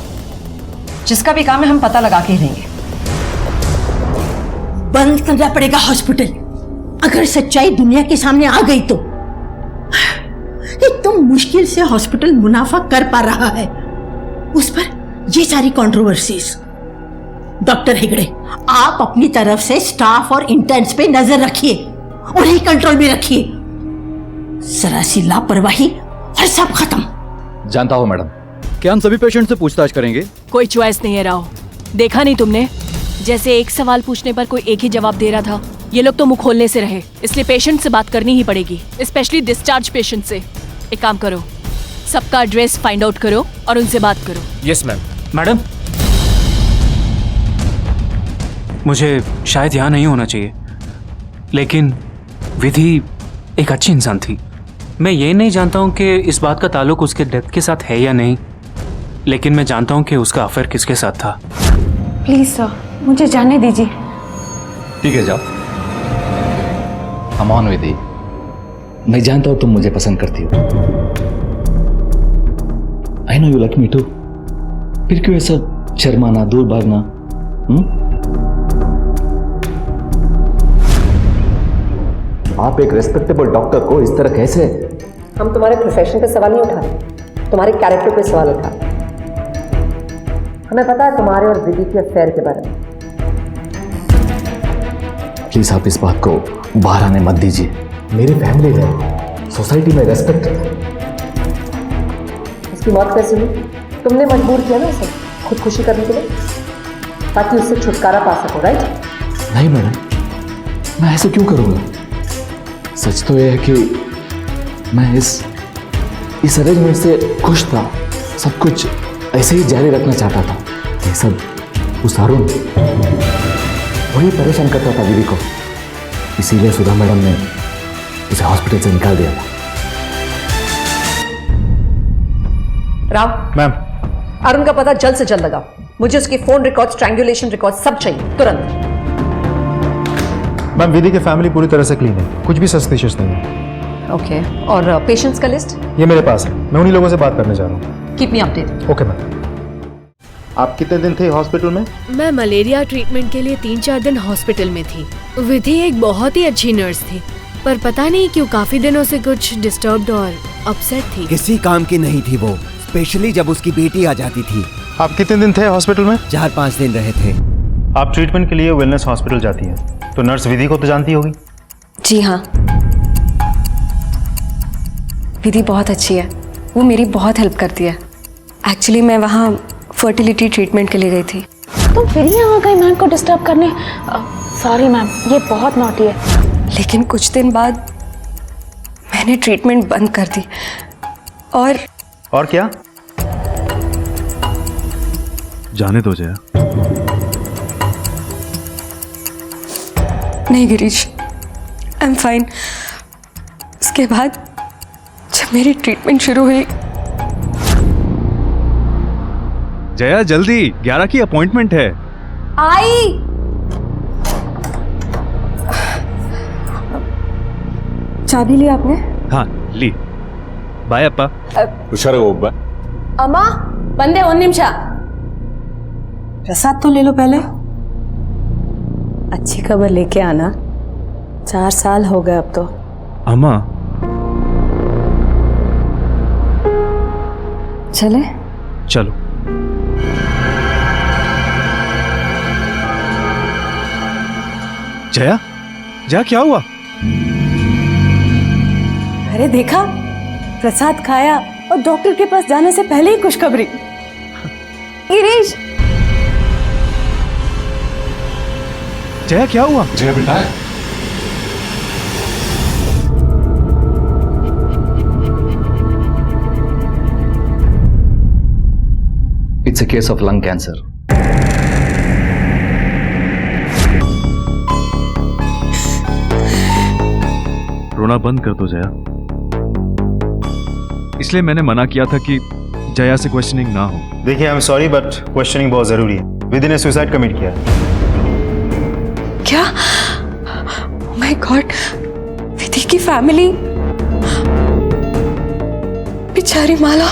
जिसका भी काम है हम पता लगा के ही रहेंगे। बंद करना पड़ेगा हॉस्पिटल। अगर सच्चाई दुनिया के सामने आ गई तो एक तो मुश्किल से हॉस्पिटल मुनाफा कर पा रहा है, उस पर ये सारी कंट्रोवर्सीज। डॉक्टर हेगड़े, आप अपनी तरफ से स्टाफ और इंटर्न्स पे नजर रखिए, उन्हें कंट्रोल में रखिए। जरा सी लापरवाही और सब खत्म। जानता हो मैडम, क्या हम सभी पेशेंट से पूछताछ करेंगे? कोई चॉइस नहीं है राव। देखा नहीं तुमने, जैसे एक सवाल पूछने पर कोई एक ही जवाब दे रहा था। ये लोग तो मुंह खोलने से रहे, इसलिए पेशेंट से बात करनी ही पड़ेगी, स्पेशली डिस्चार्ज पेशेंट से। एक काम करो, सबका एड्रेस फाइंड आउट करो और उनसे बात करो। Yes ma'am. मैडम, मुझे शायद यहाँ नहीं होना चाहिए, लेकिन विधि एक अच्छी इंसान थी। मैं ये नहीं जानता हूँ कि इस बात का ताल्लुक उसके डेथ के साथ है या नहीं, लेकिन मैं जानता हूँ कि उसका अफेयर किसके साथ था। प्लीज सर, मुझे जाने दीजिए। ठीक है, जाओ। अमान विधि, मैं जानता हूँ तुम मुझे पसंद करती हो। I know you like me too. फिर क्यों ऐसा शर्माना, दूर भागना? आप एक रेस्पेक्टेबल डॉक्टर को इस तरह कैसे? हम तुम्हारे प्रोफेशन पे सवाल नहीं उठा रहे, तुम्हारे कैरेक्टर पे सवाल उठा रहे। हमें पता है तुम्हारे और विधि के अफेयर के बारे में। प्लीज आप इस बात को बाहर आने मत दीजिए। मेरी फैमिली है, सोसाइटी में रेस्पेक्ट है। उसकी मौत कैसे हुई? तुमने मजबूर किया ना उसे खुदकुशी करने के लिए, ताकि उससे छुटकारा पा सको, राइट? नहीं मैडम, मैं ऐसे क्यों करूंगा? सच तो यह है कि मैं इस अरेंजमेंट से खुश था। सब कुछ ऐसे ही जारी रखना चाहता था। ये सब उस अरुण वही परेशान करता था दीदी को, इसीलिए सुधा मैडम ने उसे हॉस्पिटल से निकाल दिया था। राव मैम, अरुण का पता जल्द से जल्द लगाओ। मुझे उसके फोन रिकॉर्ड, स्ट्रैंगुलेशन रिकॉर्ड सब चाहिए तुरंत। मैम, विधि की फैमिली पूरी तरह से क्लीन है, कुछ भी सस्पिशियस नहीं है। ओके, और पेशेंट्स का लिस्ट? ये मेरे पास है, मैं उन्हीं लोगों से बात करने जा रहा हूँ। Keep me updated. Okay ma'am. आप कितने दिन थे हॉस्पिटल में? मैं मलेरिया ट्रीटमेंट के लिए 3-4 दिन हॉस्पिटल में थी। विधि एक बहुत ही अच्छी नर्स थी, पर पता नहीं क्यों काफी दिनों से कुछ डिस्टर्ब्ड और अपसेट थी। किसी काम की नहीं थी वो, स्पेशली जब उसकी बेटी आ जाती थी। आप कितने दिन थे हॉस्पिटल में? 4-5 दिन रहे थे। आप ट्रीटमेंट के लिए वेलनेस हॉस्पिटल जाती हैं, तो नर्स विधि को तो जानती होगी? जी हाँ, विधि बहुत अच्छी है, वो मेरी बहुत हेल्प करती है। एक्चुअली मैं वहाँ फर्टिलिटी ट्रीटमेंट के लिए गई थी। तुम फिर यहाँ गई मैम को डिस्टर्ब करने? सॉरी मैम, ये बहुत नॉटी है। लेकिन कुछ दिन बाद मैंने ट्रीटमेंट बंद कर दी। और क्या? जाने दो जया। नहीं गिरीश, आई एम फाइन। उसके बाद जब मेरी ट्रीटमेंट शुरू हुई। जया जल्दी, 11 की अपॉइंटमेंट है। आई चाबी ली आपने? हाँ ली। बाय अप्पा। अम्मा बंदे 1 निमिष। प्रसाद तो ले लो पहले। अच्छी खबर लेके आना, 4 साल हो गए अब तो। अम्मा चले? चलो। जया, जया क्या हुआ? अरे देखा, प्रसाद खाया और डॉक्टर के पास जाने से पहले ही खुशखबरी। गिरीश, जया क्या हुआ? जया बेटा, it's a case of lung cancer. रोना बंद कर दो जया। इसलिए मैंने मना किया था कि जया से क्वेश्चनिंग ना हो। देखिए I am sorry but questioning बहुत जरूरी है। विधि ने सुसाइड कमिट किया है। क्या? माय गॉड, विधि की फैमिली, बेचारी माला।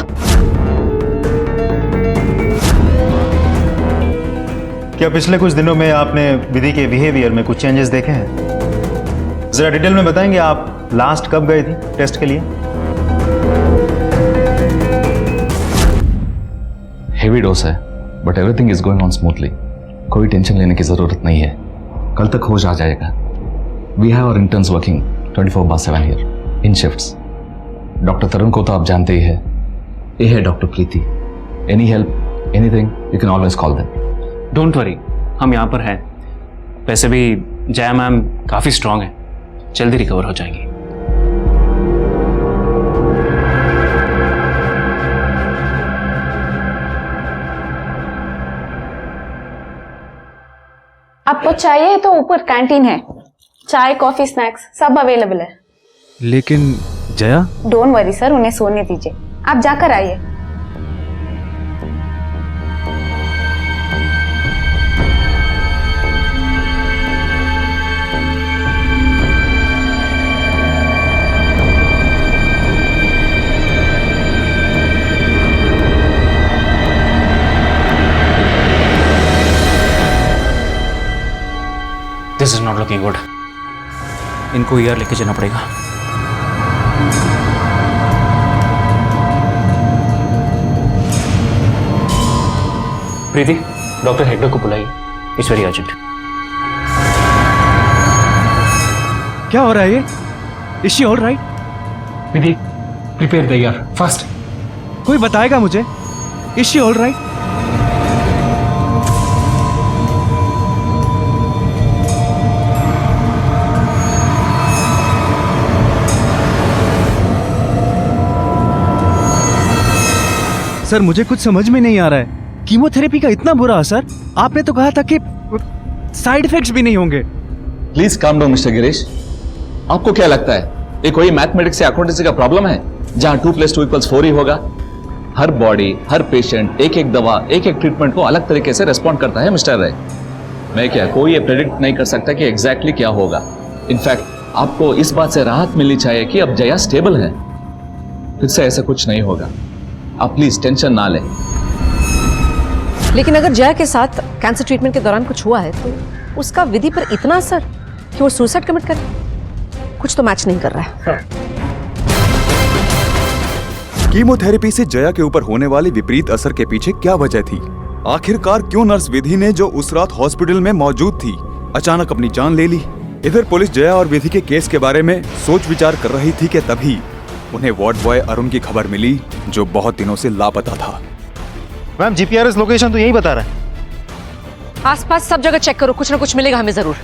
क्या पिछले कुछ दिनों में आपने विधि के बिहेवियर में कुछ चेंजेस देखे हैं? जरा डिटेल में बताएंगे आप लास्ट कब गए थे टेस्ट के लिए? हेवी डोज है but everything is going on smoothly. कोई टेंशन लेने की जरूरत नहीं है, कल तक होश आ जाएगा। We have our interns working 24/7 here in shifts. Doctor Tarun को तो आप जानते ही है, ये है doctor Preeti. Any help, anything, you can always call them. Don't worry, हम यहाँ पर हैं। वैसे भी जया मैम काफ़ी स्ट्रांग है, जल्दी रिकवर हो जाएंगी। आपको चाहिए तो ऊपर कैंटीन है, चाय कॉफी स्नैक्स सब अवेलेबल है। लेकिन जया? डोंट वरी सर, उन्हें सोने दीजिए, आप जाकर आइए। This is not looking good. इनको ईआर लेके जाना पड़ेगा। प्रीति, डॉक्टर हेगड़े को बुलाइए, इट्स वेरी अर्जेंट। क्या हो रहा है ये? Is she all right? Preeti, prepare the ER fast. कोई बताएगा मुझे? Is she all right? Sir मुझे कुछ समझ में नहीं आ रहा है। कीमोथेरेपी का इतना बुरा असर? आपने तो कहा था कि साइड इफेक्ट्स भी नहीं होंगे। Please calm down mister Girish. आपको क्या लगता है ये कोई मैथमेटिक्स या अकाउंटेंसी का प्रॉब्लम है जहां 2+2=4 ही होगा? हर बॉडी, हर पेशेंट एक एक दवा, एक एक ट्रीटमेंट को अलग तरीके से रेस्पॉन्ड करता है मिस्टर राय। मैं क्या कोई ये प्रेडिक्ट नहीं कर सकता कि एग्जैक्टली क्या होगा। इनफैक्ट आपको इस बात से राहत मिलनी चाहिए कि अब जया स्टेबल है, फिर से ऐसा कुछ नहीं होगा। आप प्लीज टेंशन ना लें। लेकिन अगर जया के साथ कैंसर ट्रीटमेंट के दौरान कुछ हुआ है तो उसका विधि पर इतना असर कि वो सुसाइड कमिट करे, कुछ तो मैच नहीं कर रहा है। कीमोथेरेपी से जया के ऊपर होने वाले विपरीत असर के पीछे क्या वजह थी? आखिरकार क्यों नर्स विधि ने, जो उस रात हॉस्पिटल में मौजूद थी, अचानक अपनी जान ले ली? इधर पुलिस जया और विधि के केस के बारे में सोच विचार कर रही थी कि तभी उन्हें वार्ड बॉय अरुण की खबर मिली, जो बहुत दिनों से लापता था। मैम जीपीआरएस लोकेशन तो यही बता रहा है। आसपास सब जगह चेक करो, कुछ ना कुछ मिलेगा हमें जरूर।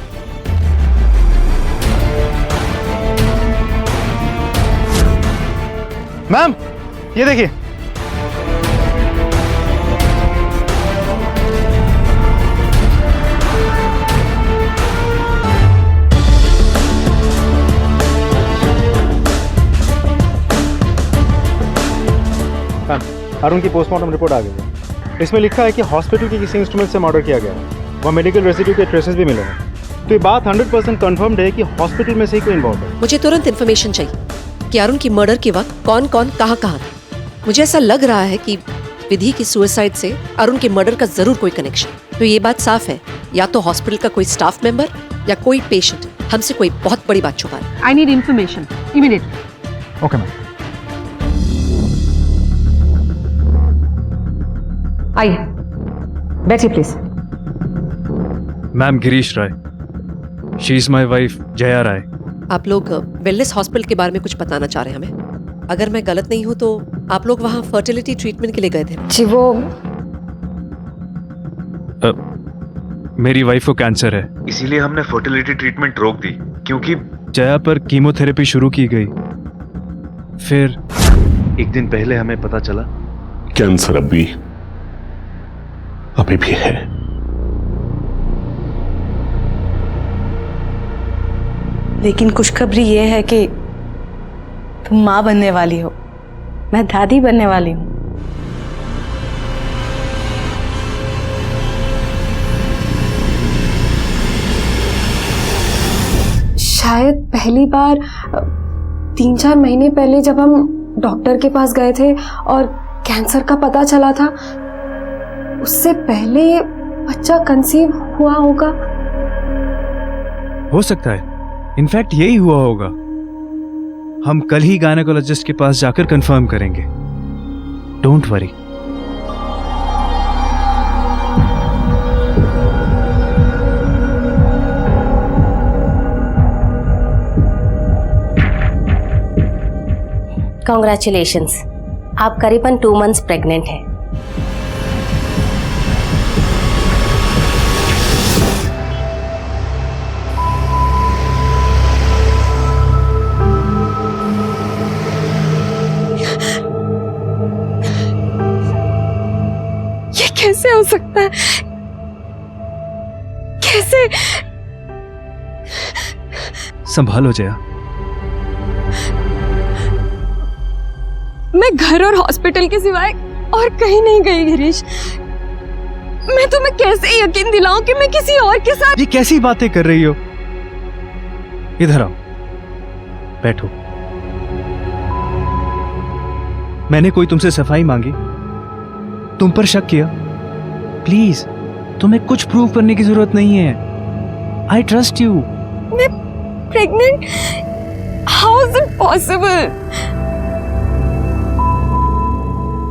मैम ये देखिए, अरुण की पोस्टमार्टम रिपोर्ट आ गई है। इसमें लिखा है कि हॉस्पिटल के किसी इंस्ट्रूमेंट से मर्डर किया गया है। वहाँ मेडिकल रेसिड्यू के ट्रेसेस भी मिले हैं। तो ये बात 100% कंफर्म्ड है कि हॉस्पिटल में से ही कोई इन्वॉल्व है। मुझे तुरंत इन्फॉर्मेशन चाहिए कि अरुण की मर्डर के वक्त कौन कौन कहाँ था। मुझे ऐसा लग रहा है कि विधि की सुसाइड से अरुण के मर्डर का जरूर कोई कनेक्शन। तो ये बात साफ है, या तो हॉस्पिटल का कोई स्टाफ मेंबर या कोई पेशेंट हमसे कोई बहुत बड़ी बात छुपा रहा है। I need information immediately. Okay ma'am. आइए बैठिए please. Ma'am Girish Rai, she is my wife Jaya Rai. आप लोग वेलनेस हॉस्पिटल के बारे में कुछ बताना चाह रहे हैं हमें? अगर मैं गलत नहीं हूं तो आप लोग वहां फर्टिलिटी ट्रीटमेंट के लिए गए थे। जी वो मेरी वाइफ को कैंसर है, इसीलिए हमने फर्टिलिटी ट्रीटमेंट रोक दी, क्योंकि जया पर कीमोथेरेपी शुरू की गई। फिर एक दिन पहले हमें पता चला कैंसर अभी भी है। लेकिन खुशखबरी ये है कि तुम माँ बनने वाली हो, मैं दादी बनने वाली हूँ। शायद पहली बार 3-4 महीने पहले जब हम डॉक्टर के पास गए थे और कैंसर का पता चला था, उससे पहले बच्चा कंसीव हुआ होगा। हो सकता है, इनफैक्ट यही हुआ होगा। हम कल ही गायनेकोलॉजिस्ट के पास जाकर कंफर्म करेंगे। Don't worry. कॉन्ग्रेचुलेशंस, आप करीबन 2 मंथ्स प्रेग्नेंट हैं। ये कैसे हो सकता है? कैसे? संभालो जया। मैं घर और हॉस्पिटल के सिवाय और कहीं नहीं गई गिरीश। मैं तुम्हें कैसे यकीन दिलाऊं कि मैं किसी और के साथ। ये कैसी बातें कर रही हो? इधर आओ, बैठो। मैंने कोई तुमसे सफाई मांगी? तुम पर शक किया? प्लीज, तुम्हें कुछ प्रूव करने की जरूरत नहीं है। I trust you. मैं pregnant? How is it possible?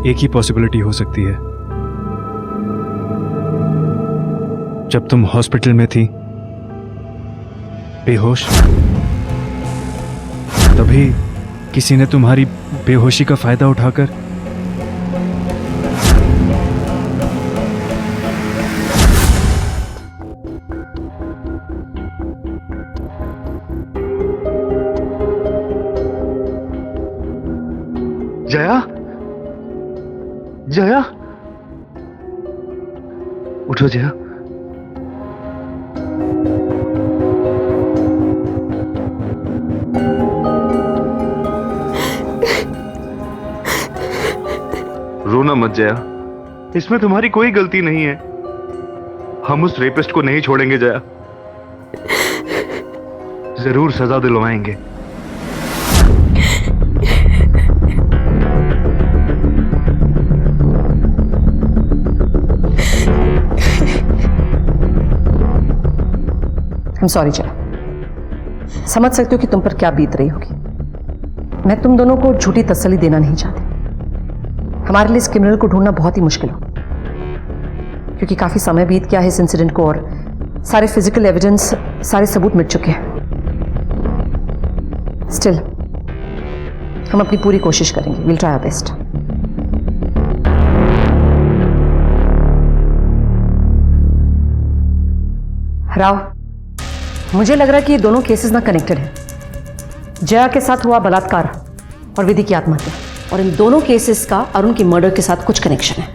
एक ही पॉसिबिलिटी हो सकती है। जब तुम हॉस्पिटल में थी बेहोश, तभी किसी ने तुम्हारी बेहोशी का फायदा उठाकर जया, जया, उठो जया। रोना मत जया, इसमें तुम्हारी कोई गलती नहीं है। हम उस रेपिस्ट को नहीं छोड़ेंगे जया, जरूर सजा दिलवाएंगे। सॉरी जया, समझ सकती हो कि तुम पर क्या बीत रही होगी। मैं तुम दोनों को झूठी तसल्ली देना नहीं चाहती। हमारे लिए इस क्रिमिनल को ढूंढना बहुत ही मुश्किल हो, क्योंकि काफी समय बीत गया है इस इंसिडेंट को और सारे फिजिकल एविडेंस, सारे सबूत मिट चुके हैं। स्टिल हम अपनी पूरी कोशिश करेंगे। Will try our best. Rao, मुझे लग रहा है कि ये दोनों केसेस ना कनेक्टेड हैं। जया के साथ हुआ बलात्कार और विधि की आत्महत्या, और इन दोनों केसेस का अरुण की मर्डर के साथ कुछ कनेक्शन है।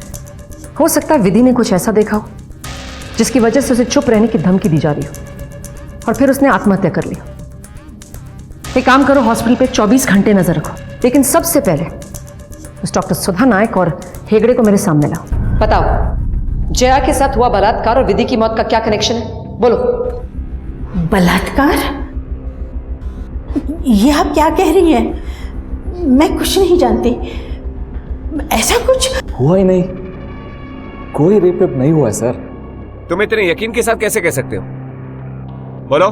हो सकता है विधि ने कुछ ऐसा देखा हो जिसकी वजह से उसे चुप रहने की धमकी दी जा रही हो और फिर उसने आत्महत्या कर ली। एक काम करो, हॉस्पिटल पे 24 घंटे नजर रखो, लेकिन सबसे पहले उस डॉक्टर सुधा नायक और हेगड़े को मेरे सामने लाओ। बताओ, जया के साथ हुआ बलात्कार और विधि की मौत का क्या कनेक्शन है? बोलो। बलात्कार? ये आप क्या कह रही हैं? मैं कुछ नहीं जानती। ऐसा कुछ हुआ ही नहीं, कोई रेप नहीं हुआ है सर। तुम इतने यकीन के साथ कैसे कह सकते हो? बोलो।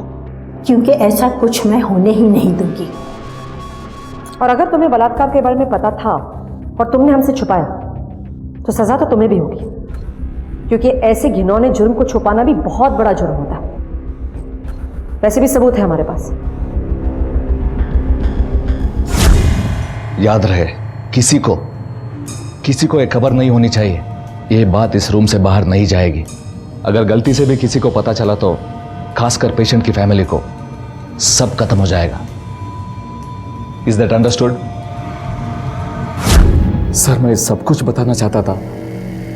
क्योंकि ऐसा कुछ मैं होने ही नहीं दूंगी। और अगर तुम्हें बलात्कार के बारे में पता था और तुमने हमसे छुपाया, तो सजा तो तुम्हें भी होगी, क्योंकि ऐसे घिनौने जुर्म को छुपाना भी बहुत बड़ा जुर्म होता है। वैसे भी सबूत है हमारे पास। याद रहे, किसी को एक खबर नहीं होनी चाहिए। ये बात इस रूम से बाहर नहीं जाएगी। अगर गलती से भी किसी को पता चला तो खासकर पेशेंट की फैमिली को सब खत्म हो जाएगा। Is that understood? सर, मैं सब कुछ बताना चाहता था,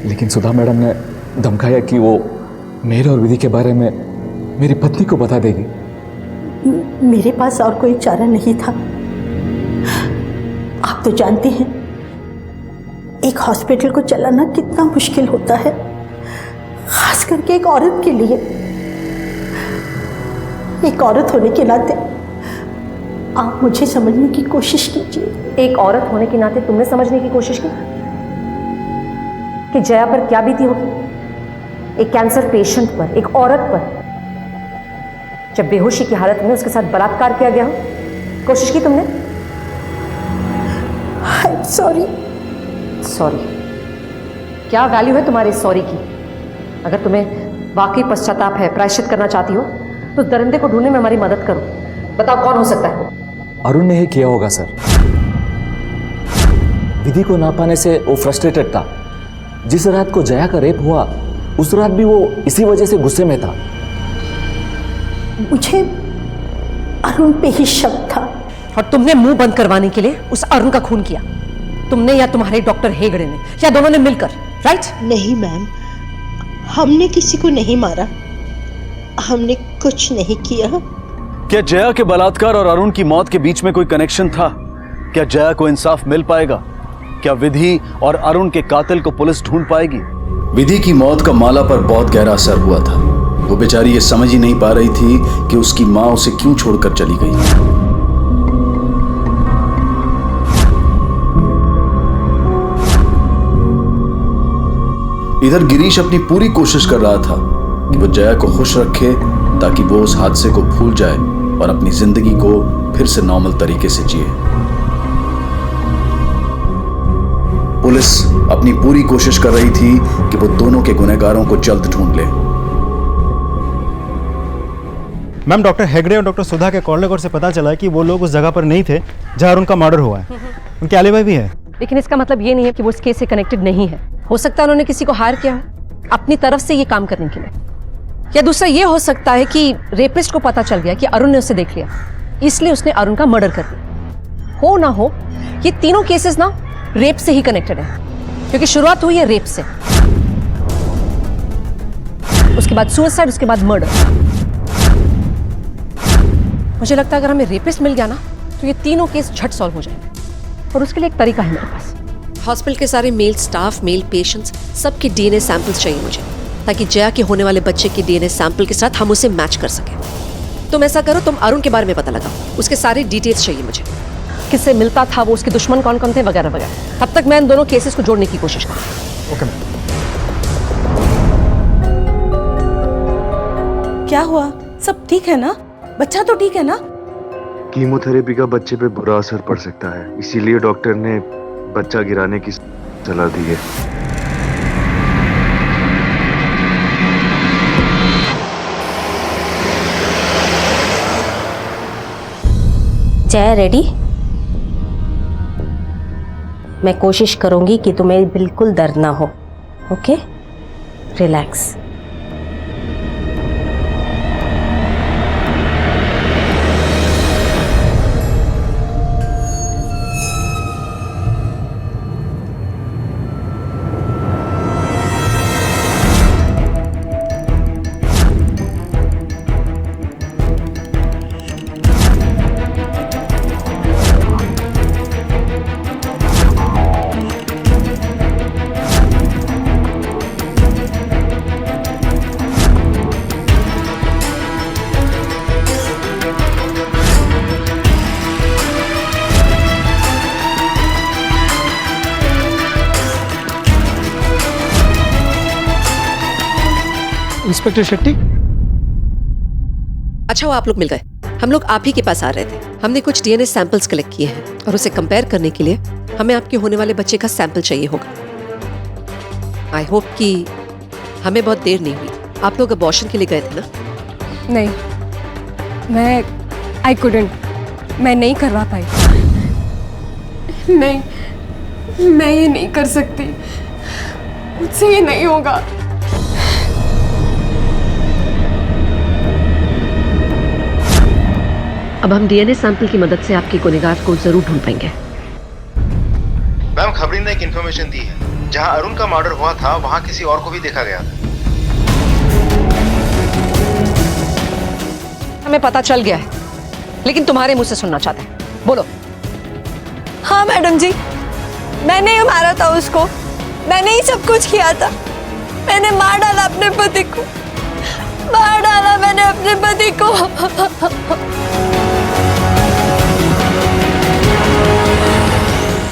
लेकिन सुधा मैडम ने धमकाया कि वो मेरे और विधि के बारे में मेरी पत्नी को बता देगी। मेरे पास और कोई चारा नहीं था। आप तो जानते हैं एक हॉस्पिटल को चलाना कितना मुश्किल होता है, खास करके एक औरत के लिए। एक औरत होने के नाते आप मुझे समझने की कोशिश कीजिए। एक औरत होने के नाते तुमने समझने की कोशिश की कि जया पर क्या बीती होगी, एक कैंसर पेशेंट पर, एक औरत पर, जब बेहोशी की हालत में उसके साथ बलात्कार किया गया हो। कोशिश की तुमने? सॉरी। सॉरी? क्या वैल्यू है तुम्हारे सॉरी की? अगर तुम्हें वाकई पश्चाताप है, प्रायश्चित करना चाहती हो, तो दरिंदे को ढूंढने में हमारी मदद करो। बताओ कौन हो सकता है? अरुण ने ही किया होगा सर। विधि को ना पाने से वो फ्रस्ट्रेटेड था। जिस रात को जया का रेप हुआ उस रात भी वो इसी वजह से गुस्से में था। मुझे अरुण पे ही शक था। और तुमने मुंह बंद करवाने के लिए उस अरुण का खून किया। तुमने या तुम्हारे डॉक्टर हेगड़े ने या दोनों ने मिलकर, राइट? नहीं मैम, हमने किसी को नहीं मारा, हमने कुछ नहीं किया। क्या जया के बलात्कार और अरुण की मौत के बीच में कोई कनेक्शन था? क्या जया को इंसाफ मिल पाएगा? क्या विधि और अरुण के कातिल को पुलिस ढूंढ पाएगी? विधि की मौत का माला पर बहुत गहरा असर हुआ था। वो बेचारी ये समझ ही नहीं पा रही थी कि उसकी मां उसे क्यों छोड़कर चली गई। इधर गिरीश अपनी पूरी कोशिश कर रहा था कि वो जया को खुश रखे ताकि वो उस हादसे को भूल जाए और अपनी जिंदगी को फिर से नॉर्मल तरीके से जिए। पुलिस अपनी पूरी कोशिश कर रही थी कि वो दोनों के गुनहगारों को जल्द ढूंढ ले। मैम, डॉक्टर हेगड़े और डॉक्टर सुधा के कॉल रिकॉर्ड से पता चला है कि वो लोग उस जगह पर नहीं थे जहां उनका मर्डर हुआ है। उनके एलिबी भी है। लेकिन इसका मतलब ये नहीं है कि वो इस केस से कनेक्टेड नहीं है। हो सकता है उन्होंने किसी को हायर किया हो अपनी तरफ से ये काम करने के लिए, या दूसरा ये हो सकता है कि रेपिस्ट को पता चल गया कि अरुण ने उसे देख लिया, इसलिए उसने अरुण का मर्डर कर दिया। हो ना हो, ये तीनों केसेस ना रेप से ही कनेक्टेड है, क्योंकि शुरुआत हुई है रेप से, उसके बाद सुसाइड, उसके बाद मर्डर। मुझे लगता है अगर हमें रेपिस्ट मिल गया ना तो ये तीनों केस झट सॉल्व हो जाएंगे, और उसके लिए एक तरीका है मेरे पास। हॉस्पिटल के सारे मेल स्टाफ, मेल पेशेंट्स, सबके डीएनए सैंपल्स चाहिए मुझे, ताकि जया के होने वाले बच्चे के डीएनए सैंपल के साथ हम उसे मैच कर सकें। तुम ऐसा करो, तुम अरुण के बारे में पता लगाओ, उसके सारे डिटेल्स चाहिए मुझे, किससे मिलता था वो, उसके दुश्मन कौन कौन थे, वगैरह वगैरह। तब तक मैं इन दोनों केसेस को जोड़ने की कोशिश करूँ। ओके। क्या हुआ? सब ठीक है ना? बच्चा तो ठीक है ना? कीमोथेरेपी का बच्चे पे बुरा असर पड़ सकता है, इसीलिए डॉक्टर ने बच्चा गिराने की सलाह दी है। जया रेडी? मैं कोशिश करूंगी कि तुम्हें बिल्कुल दर्द ना हो। Okay, relax. इंस्पेक्टर शेट्टी। अच्छा, वो आप लोग मिल गए। हम लोग आप ही के पास आ रहे थे। हमने कुछ डीएनए सैंपल्स कलेक्ट किए हैं और उसे कंपेयर करने के लिए हमें आपके होने वाले बच्चे का सैंपल चाहिए होगा। आई होप कि हमें बहुत देर नहीं हुई। आप लोग अबॉर्शन के लिए गए थे ना? नहीं, आई कुडंट, मैं नहीं करवा पाई। नहीं, मैं ये नहीं कर सकती, मुझसे ये नहीं होगा। अब हम डीएनए सैंपल की मदद से आपके गुनहगार को जरूर ढूंढ पाएंगे। मैम, खबरी ने एक इन्फॉर्मेशन दी है, जहां अरुण का मर्डर हुआ था वहां किसी और को भी देखा गया था। हमें पता चल गया है, लेकिन तुम्हारे मुंह से सुनना चाहते हैं। बोलो। हाँ मैडम जी, मैंने ही मारा था उसको, मैंने ही सब कुछ किया था। मैंने मार डाला अपने पति को, मार डाला मैंने अपने पति को।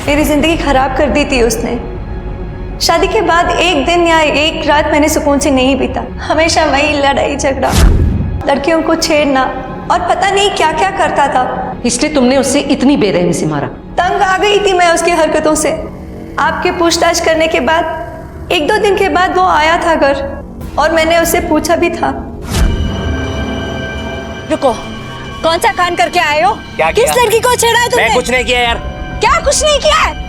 मेरी जिंदगी खराब कर दी थी उसने। शादी के बाद एक दिन या एक रात मैंने सुकून से नहीं बीता। हमेशा वही लड़ाई झगड़ा, लड़कियों को छेड़ना और पता नहीं क्या क्या करता था। इसलिए तुमने उससे इतनी बेरहमी से मारा? तंग आ गई थी मैं उसकी हरकतों से। आपके पूछताछ करने के बाद 1-2 दिन के बाद वो आया था घर और मैंने उससे पूछा भी था। रुको, कौन सा कांड करके आए हो? किस लड़की को छेड़ा है तुमने? मैं कुछ नहीं किया यार। क्या कुछ नहीं किया है?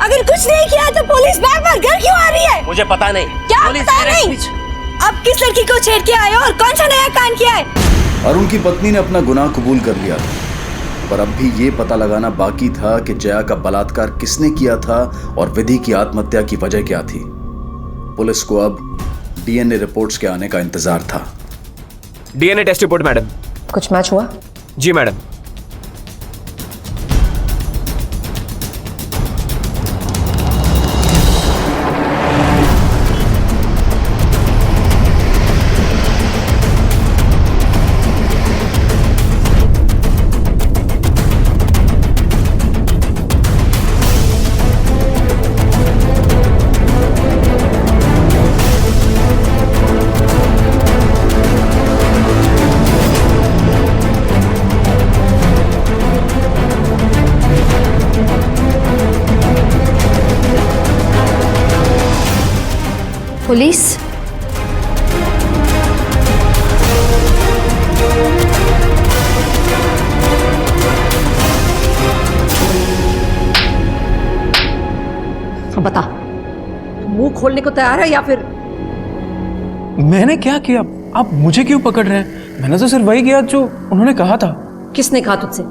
अगर कुछ नहीं किया तो पुलिस बार बार घर क्यों आ रही है? मुझे पता नहीं। क्या पता नहीं? अब किस लड़की को छेड़ के आए हो और कौन सा नया कांड किया है? अरुण की पत्नी ने अपना गुनाह कबूल कर लिया था, पर अब भी ये पता लगाना बाकी था कि जया का बलात्कार किसने किया था और विधि की आत्महत्या की वजह क्या थी। पुलिस को अब डीएनए रिपोर्ट्स के आने का इंतजार था। DNA test report madam. कुछ मैच हुआ? जी मैडम। पुलिस? बता, मुंह खोलने को तैयार है या फिर? मैंने क्या किया? आप मुझे क्यों पकड़ रहे हैं? मैंने तो सिर्फ वही किया जो उन्होंने कहा था। किसने कहा तुझसे?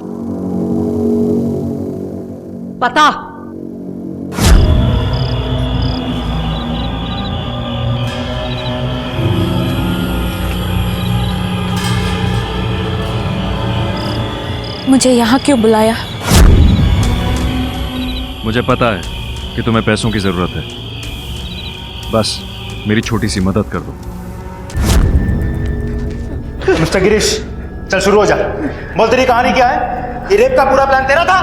पता। मुझे यहाँ क्यों बुलाया? मुझे पता है कि तुम्हें पैसों की जरूरत है, बस मेरी छोटी सी मदद कर दो। मिस्टर गिरीश, चल शुरू हो जा। बोल, तेरी कहानी क्या है? ये रेप का पूरा प्लान तेरा था?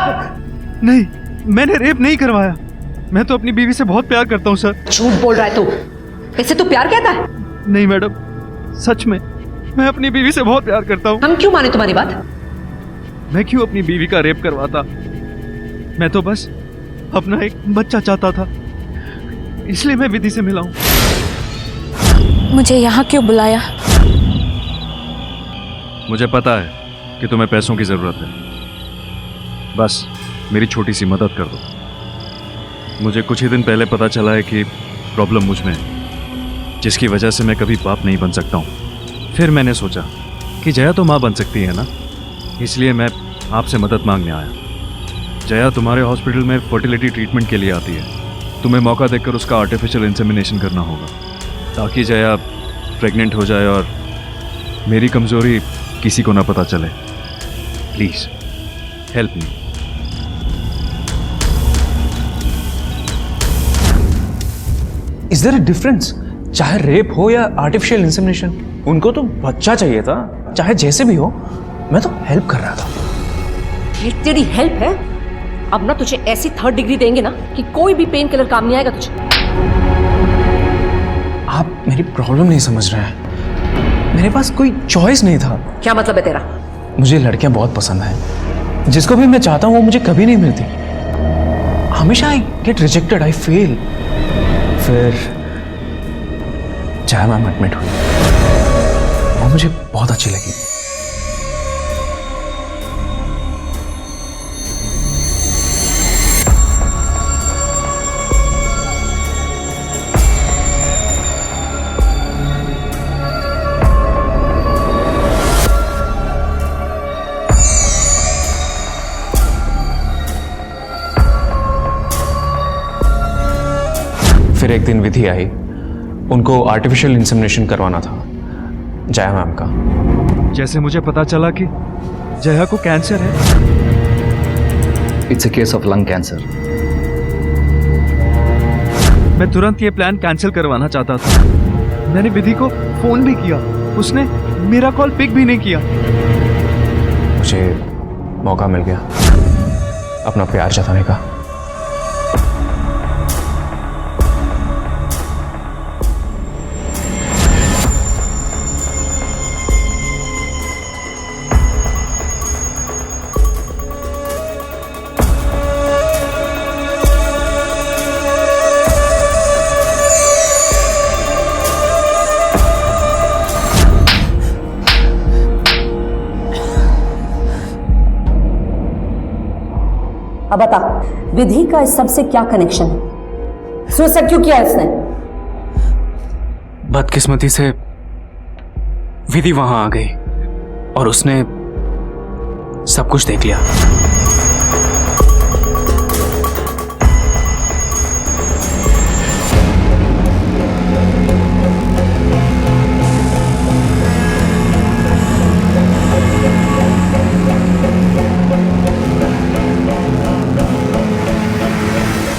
नहीं, मैंने रेप नहीं करवाया। मैं तो अपनी बीवी से बहुत प्यार करता हूँ सर। झूठ बोल रहा है तू। ऐसे तू प्यार कहता है? नहीं मैडम, सच में मैं अपनी बीवी से बहुत प्यार करता हूँ। हम क्यों माने तुम्हारी बात? मैं क्यों अपनी बीवी का रेप करवाता? मैं तो बस अपना एक बच्चा चाहता था, इसलिए मैं विधि से मिला हूं। मुझे यहाँ क्यों बुलाया? मुझे पता है कि तुम्हें पैसों की जरूरत है, बस मेरी छोटी सी मदद कर दो। मुझे कुछ ही दिन पहले पता चला है कि प्रॉब्लम मुझ में है, जिसकी वजह से मैं कभी बाप नहीं बन सकता हूँ। फिर मैंने सोचा कि जया तो माँ बन सकती है ना, इसलिए मैं आपसे मदद मांगने आया। जया तुम्हारे हॉस्पिटल में फर्टिलिटी ट्रीटमेंट के लिए आती है। तुम्हें मौका देकर उसका आर्टिफिशियल इंसेमिनेशन करना होगा ताकि जया प्रेग्नेंट हो जाए और मेरी कमजोरी किसी को ना पता चले। Please help me. Is there a difference? चाहे रेप हो या आर्टिफिशियल इंसेमिनेशन, उनको तो बच्चा चाहिए था। चाहे जैसे भी हो, मैं तो हेल्प कर रहा था। ये तेरी हेल्प है? अब ना तुझे ऐसी 3rd डिग्री देंगे ना कि कोई भी पेन किलर काम नहीं आएगा तुझे। आप मेरी प्रॉब्लम नहीं समझ रहे हैं। मेरे पास कोई चॉइस नहीं था। क्या मतलब है तेरा? मुझे लड़कियां बहुत पसंद हैं। जिसको भी मैं चाहता हूं वो मुझे कभी नहीं मिलती। हमेशा I get rejected, I fail. फिर जया मैम एडमिट हुई, वो मुझे बहुत अच्छी लगी। फिर एक दिन विधि आई, उनको आर्टिफिशियल इंसेमिनेशन करवाना था जया मैम का। जैसे मुझे पता चला कि जया को कैंसर है। It's a case of lung cancer. मैं तुरंत ये प्लान कैंसिल करवाना चाहता था। मैंने विधि को फोन भी किया, उसने मेरा कॉल पिक भी नहीं किया। मुझे मौका मिल गया अपना प्यार जताने का। अब बता, विधि का इस सब से क्या कनेक्शन है? सुसाइड क्यों किया इसने? बदकिस्मती से विधि वहां आ गई और उसने सब कुछ देख लिया।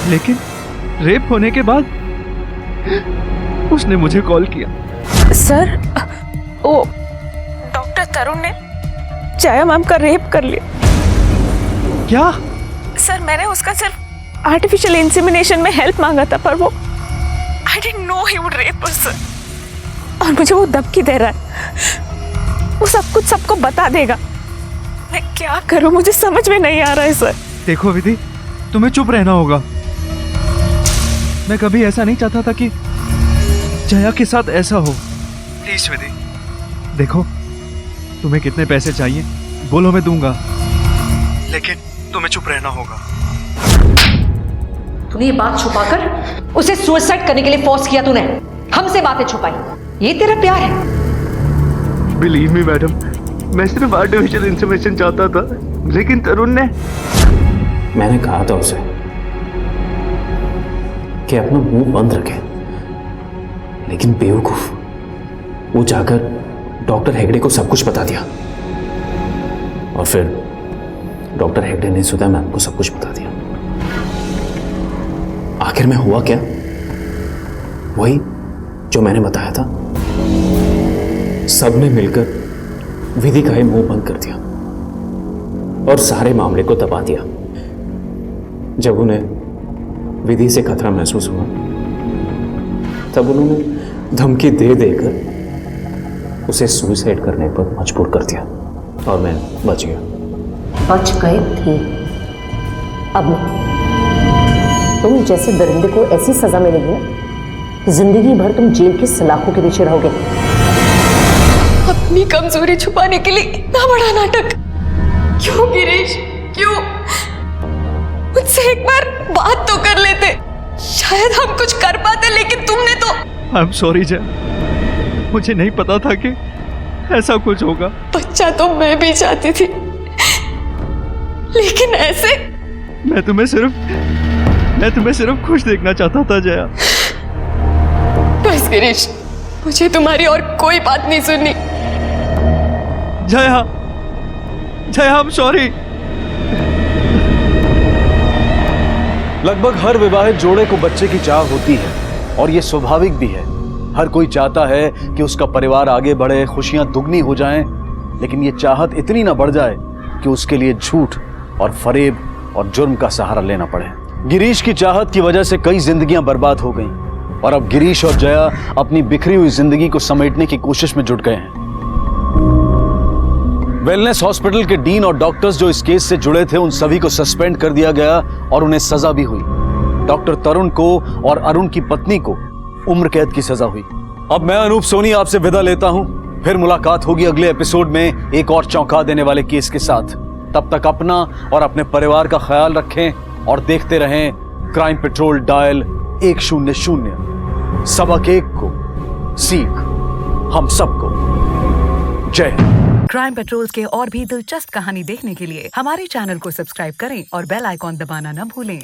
लेकिन रेप होने के बाद उसने मुझे कॉल किया। सर, ओ डॉक्टर तरुण ने जया मैम का रेप कर लिया। क्या? सर, मैंने उसका सिर्फ आर्टिफिशियल इंसेमिनेशन में हेल्प मांगा था, पर वो I didn't know he would rape us sir. और मुझे वो धमकी दे रहा है, वो सब कुछ सबको बता देगा। मैं क्या करूं, मुझे समझ में नहीं आ रहा है सर। देखो विधि, तुम्हें चुप रहना होगा। मैं कभी ऐसा नहीं चाहता था कि जया के साथ ऐसा हो। प्लीज विधि, देखो तुम्हें कितने पैसे चाहिए बोलो, मैं दूंगा, लेकिन तुम्हें चुप रहना होगा। तूने ये बात छुपाकर उसे सुसाइड करने के लिए फोर्स किया, तूने हमसे बातें छुपाई, ये तेरा प्यार है? बिलीव मी मैडम, मैं सिर्फ आर्टिफिशियल इंसेमिनेशन चाहता था, लेकिन तरुण ने। मैंने कहा था उसे कि अपना मुंह बंद रखे, लेकिन बेवकूफ वो जाकर डॉक्टर हेगड़े को सब कुछ बता दिया और फिर डॉक्टर हेगड़े ने सुधा मैम को सब कुछ बता दिया। आखिर में हुआ क्या? वही जो मैंने बताया था। सबने मिलकर विधि का ही मुंह बंद कर दिया और सारे मामले को दबा दिया। जब उन्हें विधि से खतरा महसूस हुआ तब उन्होंने धमकी दे देकर उसे सुसाइड करने पर मजबूर कर दिया और मैं बच गया। बच गए थे? अब नहीं। तुम जैसे दरिंदे को ऐसी सजा मिलेगी ना, जिंदगी भर तुम जेल की सलाखों के नीचे रहोगे। अपनी कमजोरी छुपाने के लिए इतना बड़ा नाटक क्यों गिरीश, क्यों? मुझसे एक बार बात तो कर लेते, शायद हम कुछ कर पाते, लेकिन तुमने तो। आई एम सॉरी जया, मुझे नहीं पता था कि ऐसा कुछ होगा। बच्चा तो मैं भी चाहती थी, लेकिन ऐसे। मैं तुम्हें सिर्फ खुश देखना चाहता था जया। बस गिरीश, मुझे तुम्हारी और कोई बात नहीं सुननी। Jaya, I am sorry. लगभग हर विवाहित जोड़े को बच्चे की चाह होती है और ये स्वाभाविक भी है। हर कोई चाहता है कि उसका परिवार आगे बढ़े, खुशियां दुगनी हो जाएं, लेकिन ये चाहत इतनी ना बढ़ जाए कि उसके लिए झूठ और फरेब और जुर्म का सहारा लेना पड़े। गिरीश की चाहत की वजह से कई जिंदगियां बर्बाद हो गईं और अब गिरीश और जया अपनी बिखरी हुई जिंदगी को समेटने की कोशिश में जुट गए हैं। वेलनेस हॉस्पिटल के डीन और डॉक्टर्स जो इस केस से जुड़े थे, उन सभी को सस्पेंड कर दिया गया और उन्हें सजा भी हुई। डॉक्टर तरुण को और अरुण की पत्नी को उम्र कैद की सजा हुई। अब मैं अनूप सोनी आपसे विदा लेता हूं, फिर मुलाकात होगी अगले एपिसोड में एक और चौंका देने वाले केस के साथ। तब तक अपना और अपने परिवार का ख्याल रखें और देखते रहें क्राइम पेट्रोल डायल 100। सबक एक को सीख हम सबको। जय हिंद। क्राइम पेट्रोल के और भी दिलचस्प कहानी देखने के लिए हमारे चैनल को सब्सक्राइब करें और बेल आइकॉन दबाना न भूलें।